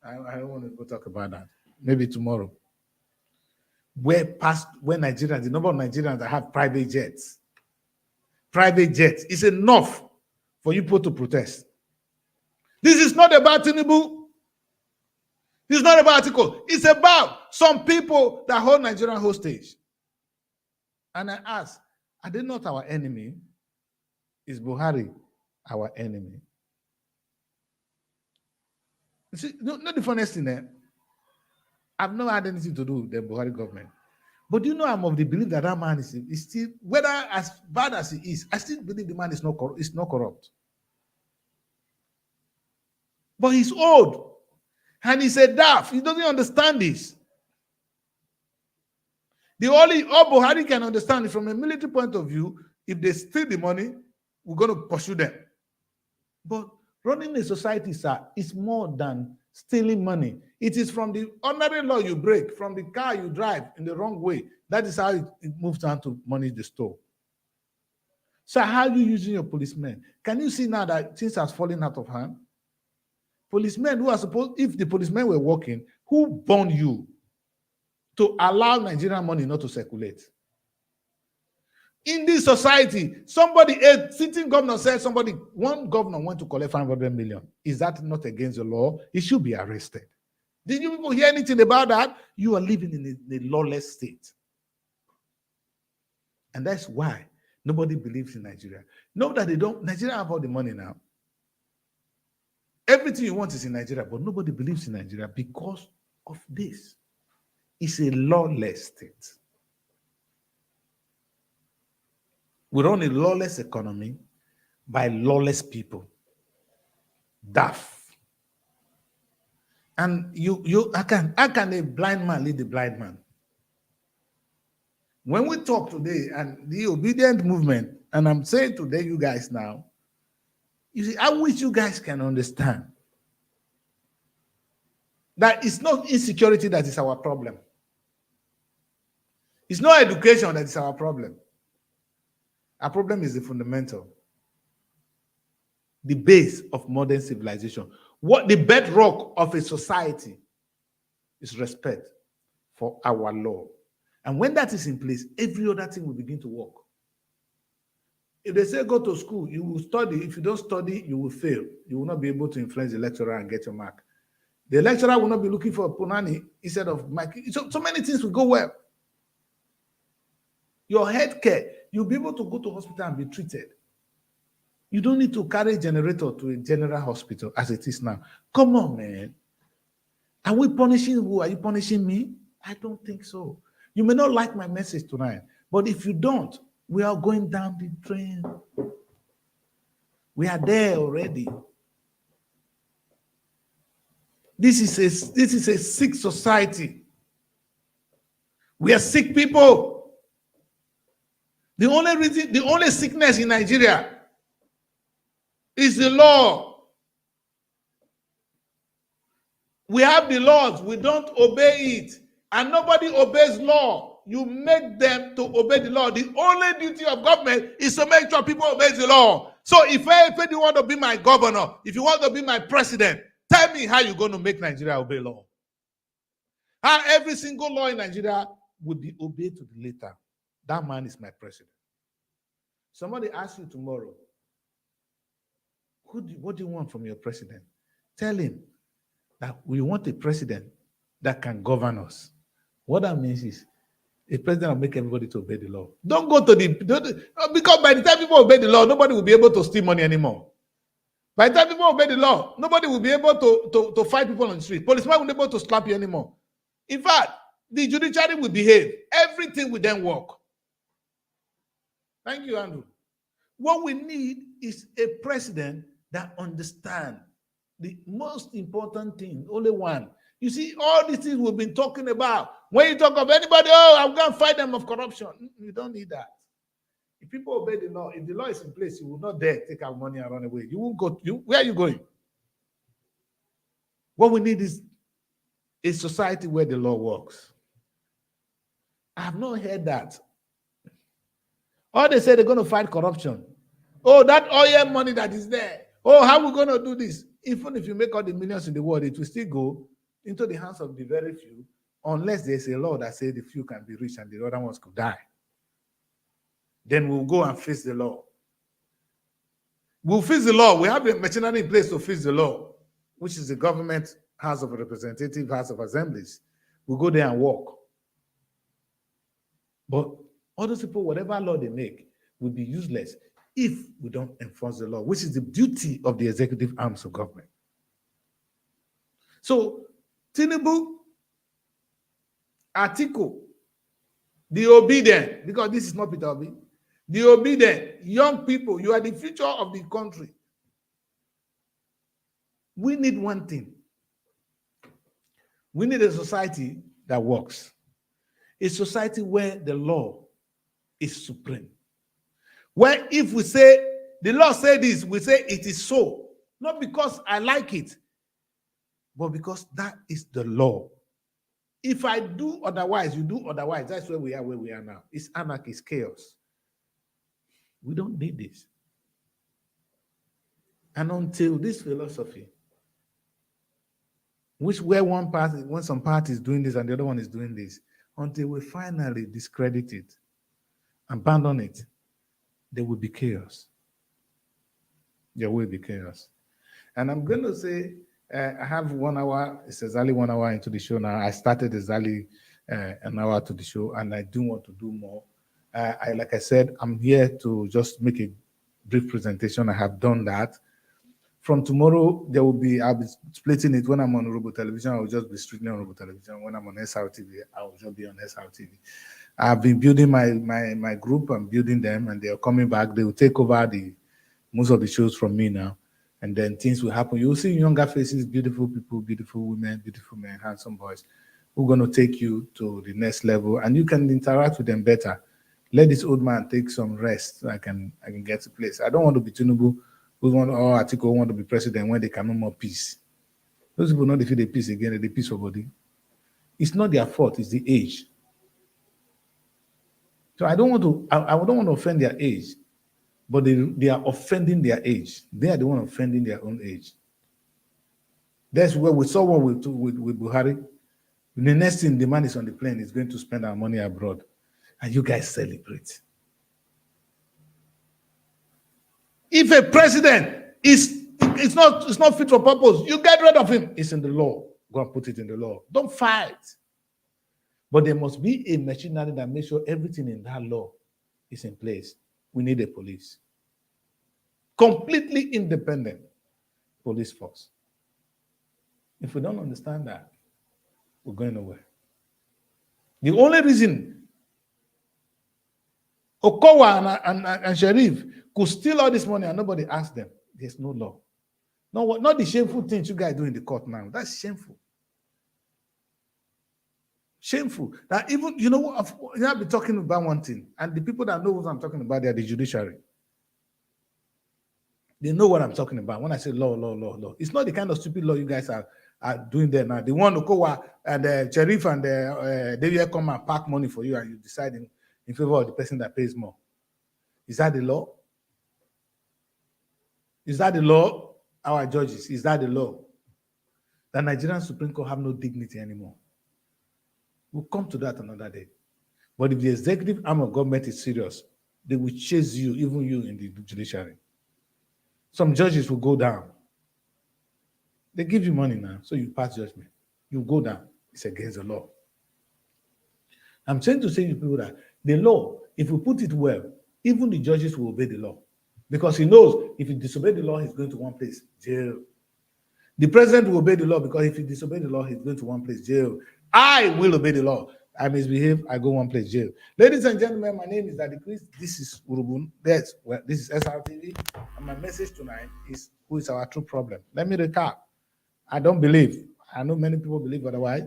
Speaker 2: I don't want to go talk about that. Maybe tomorrow. Where Nigerians, the number of Nigerians that have private jets is enough for you people to protest. This is not about Tinubu. This is not about Atiku. It's about some people that hold Nigerian hostage. And I ask, are they not our enemy? Is Buhari our enemy? You see, not the funniest thing there. I've never had anything to do with the Buhari government. But you know, I'm of the belief that that man is still, whether as bad as he is, I still believe the man is not corrupt. But he's old. And he's a daft. He doesn't understand this. All Buhari can understand is from a military point of view, if they steal the money, we're going to pursue them. But running a society, sir, is more than stealing money. It is from the ordinary law you break, from the car you drive in the wrong way. That is how it moves down to money in the store. So how are you using your policemen? Can you see now that things are falling out of hand? Policemen who are supposed, if the policemen were working, who born you to allow Nigerian money not to circulate? In this society, a sitting governor said one governor went to collect 500 million. Is that not against the law? He should be arrested. Did you people hear anything about that? You are living in a lawless state. And that's why nobody believes in Nigeria. Know that Nigeria have all the money now. Everything you want is in Nigeria, but nobody believes in Nigeria because of this. It's a lawless state. We run a lawless economy by lawless people. Daft. And how can a blind man lead the blind man? When we talk today and the obedient movement, and I'm saying today, you guys now, you see, I wish you guys can understand that it's not insecurity that is our problem. It's not education that is our problem. Our problem is the fundamental, the base of modern civilization. What the bedrock of a society is respect for our law. And when that is in place, every other thing will begin to work. If they say go to school, you will study. If you don't study, you will fail. You will not be able to influence the lecturer and get your mark. The lecturer will not be looking for a punani instead of marking. So many things will go well. Your health care, you'll be able to go to hospital and be treated. You don't need to carry a generator to a general hospital as it is now. Come on, man. Are we punishing who? Are you punishing me? I don't think so. You may not like my message tonight, but if you don't, we are going down the drain. We are there already. This is a sick society. We are sick people. The only sickness in Nigeria is the law. We have the laws, we don't obey it, and nobody obeys law. You make them to obey the law. The only duty of government is to make sure people obey the law. So if you want to be my governor, if you want to be my president, tell me how you're going to make Nigeria obey law. How every single law in Nigeria would be obeyed to the letter. That man is my president. Somebody asks you tomorrow, what do you want from your president? Tell him that we want a president that can govern us. What that means is a president will make everybody to obey the law. Don't go to because by the time people obey the law, nobody will be able to steal money anymore. By the time people obey the law, nobody will be able to fight people on the street. Policemen will be able to slap you anymore. In fact, the judiciary will behave. Everything will then work. Thank you, Andrew. What we need is a president that understands the most important thing, only one. You see, all these things we've been talking about. When you talk of anybody, I'm going to fight them of corruption. You don't need that. If people obey the law, if the law is in place, you will not dare take our money and run away. You won't go. Where are you going? What we need is a society where the law works. I have not heard that. Or they say they're going to fight corruption. Oh, that oil money that is there. Oh, how are we going to do this? Even if you make all the millions in the world, it will still go into the hands of the very few, unless there's a law that says the few can be rich and the other ones could die. Then we'll go and face the law. We'll face the law. We have a machinery in place to face the law, which is the government House of Representatives, House of Assemblies. We'll go there and walk. But all those people, whatever law they make, will be useless if we don't enforce the law, which is the duty of the executive arms of government. So, Tinubu, Atiku, the obedient, because this is not Peter Obi, the obedient, young people, you are the future of the country. We need one thing. We need a society that works. A society where the law is supreme. Where if we say, the law said this, we say it is so. Not because I like it, but because that is the law. If I do otherwise, you do otherwise. That's where we are now. It's anarchy, it's chaos. We don't need this. And until this philosophy, where when some party is doing this and the other one is doing this, until we finally discredit it, abandon it, there will be chaos. There will be chaos. And I'm going to say, I have 1 hour. It's exactly 1 hour into the show now. I started exactly an hour to the show, and I do want to do more. Like I said, I'm here to just make a brief presentation. I have done that. From tomorrow, I'll be splitting it. When I'm on Robo Television, I'll just be strictly on Robo Television. When I'm on SRTV, I'll just be on SRTV. I've been building my group. I'm building them, and they are coming back. They will take over most of the shows from me now. And then things will happen. You'll see younger faces, beautiful people, beautiful women, beautiful men, handsome boys, who are going to take you to the next level, and you can interact with them better. Let this old man take some rest so I can get to place. I don't want to be Tinubu, Atiku want to be president when they can no more peace. Those people know they feel the peace again, the peace of body. It's not their fault, it's the age. So I don't want to offend their age, but they are offending their age. They are the one offending their own age. That's where we saw one with Buhari. The next thing, the man is on the plane, is going to spend our money abroad. And you guys celebrate. If a president is not fit for purpose, you get rid of him. It's in the law. Go and put it in the law. Don't fight. But there must be a machinery that makes sure everything in that law is in place. We need a police. Completely independent police force. If we don't understand that, we're going nowhere. The only reason Okowa and Sheriff could steal all this money and nobody asked them, there's no law. No, not the shameful things you guys do in the court now. That's shameful. Shameful. That even, you know what, I'll be talking about one thing, and the people that know what I'm talking about, they are the judiciary. They know what I'm talking about when I say law. It's not the kind of stupid law you guys are doing there now. The one Okowa and Sheriff and they will come and pack money for you and you decide in favor of the person that pays more. Is that the law? Is that the law? Our judges, is that the law? The Nigerian Supreme Court have no dignity anymore. We'll come to that another day. But if the executive arm of government is serious, they will chase you, even you in the judiciary. Some judges will go down. They give you money now, so you pass judgment. You go down. It's against the law. I'm trying to say to people that the law, if we put it well, even the judges will obey the law. Because he knows if he disobeys the law, he's going to one place, jail. The president will obey the law because if he disobeys the law, he's going to one place, jail. I will obey the law. I misbehave, I go one place, jail. Ladies and gentlemen, my name is Daddy Chris. This is Urubun. This is SRTV. And my message tonight is, who is our true problem? Let me recap. I don't believe, I know many people believe otherwise,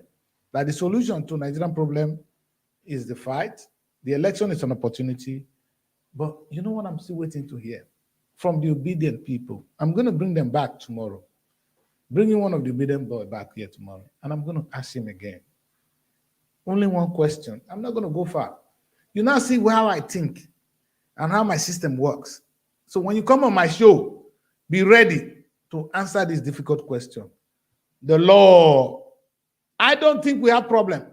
Speaker 2: that the solution to Nigerian problem is the fight. The election is an opportunity. But you know what I'm still waiting to hear? From the obedient people. I'm going to bring them back tomorrow. Bringing one of the obedient boys back here tomorrow. And I'm going to ask him again. Only one question. I'm not going to go far. You now see how I think and how my system works. So when you come on my show, be ready to answer this difficult question. The law. I don't think we have problem.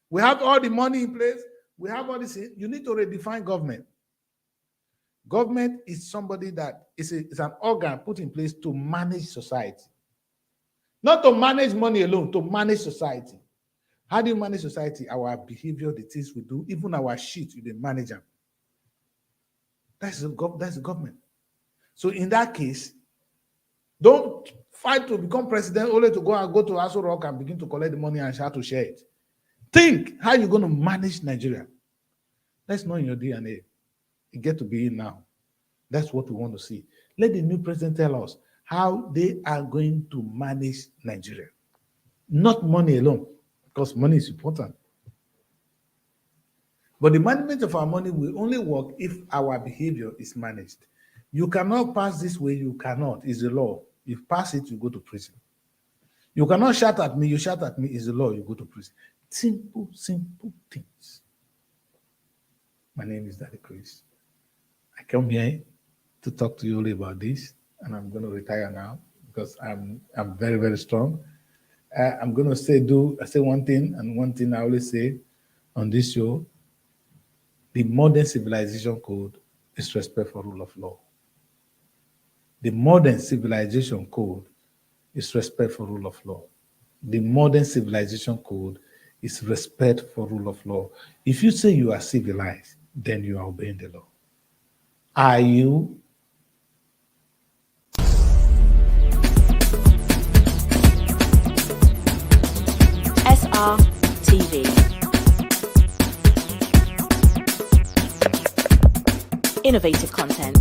Speaker 2: We have all the money in place. We have all this. You need to redefine government. Government is somebody that is an organ put in place to manage society. Not to manage money alone, to manage society. How do you manage society? Our behavior, the things we do, even our shit, you didn't manage them. That's the government. So in that case, don't fight to become president only to go to Aso Rock and begin to collect the money and start to share it. Think how you're going to manage Nigeria. That's not in your DNA. You get to be in now. That's what we want to see. Let the new president tell us how they are going to manage Nigeria. Not money alone, because money is important. But the management of our money will only work if our behavior is managed. You cannot pass this way, you cannot. It's the law. If you pass it, you go to prison. You cannot shout at me. You shout at me, is the law, you go to prison. Simple, simple things. My name is Daddy Chris. I come here to talk to you all about this, and I'm going to retire now because I'm very, very strong. I'm going to say one thing, and one thing I always say on this show: the modern civilization code is respect for rule of law. The modern civilization code is respect for rule of law. The modern civilization code is respect for rule of law. If you say you are civilized, then you are obeying the law. Are you?
Speaker 1: SRTV. Innovative content.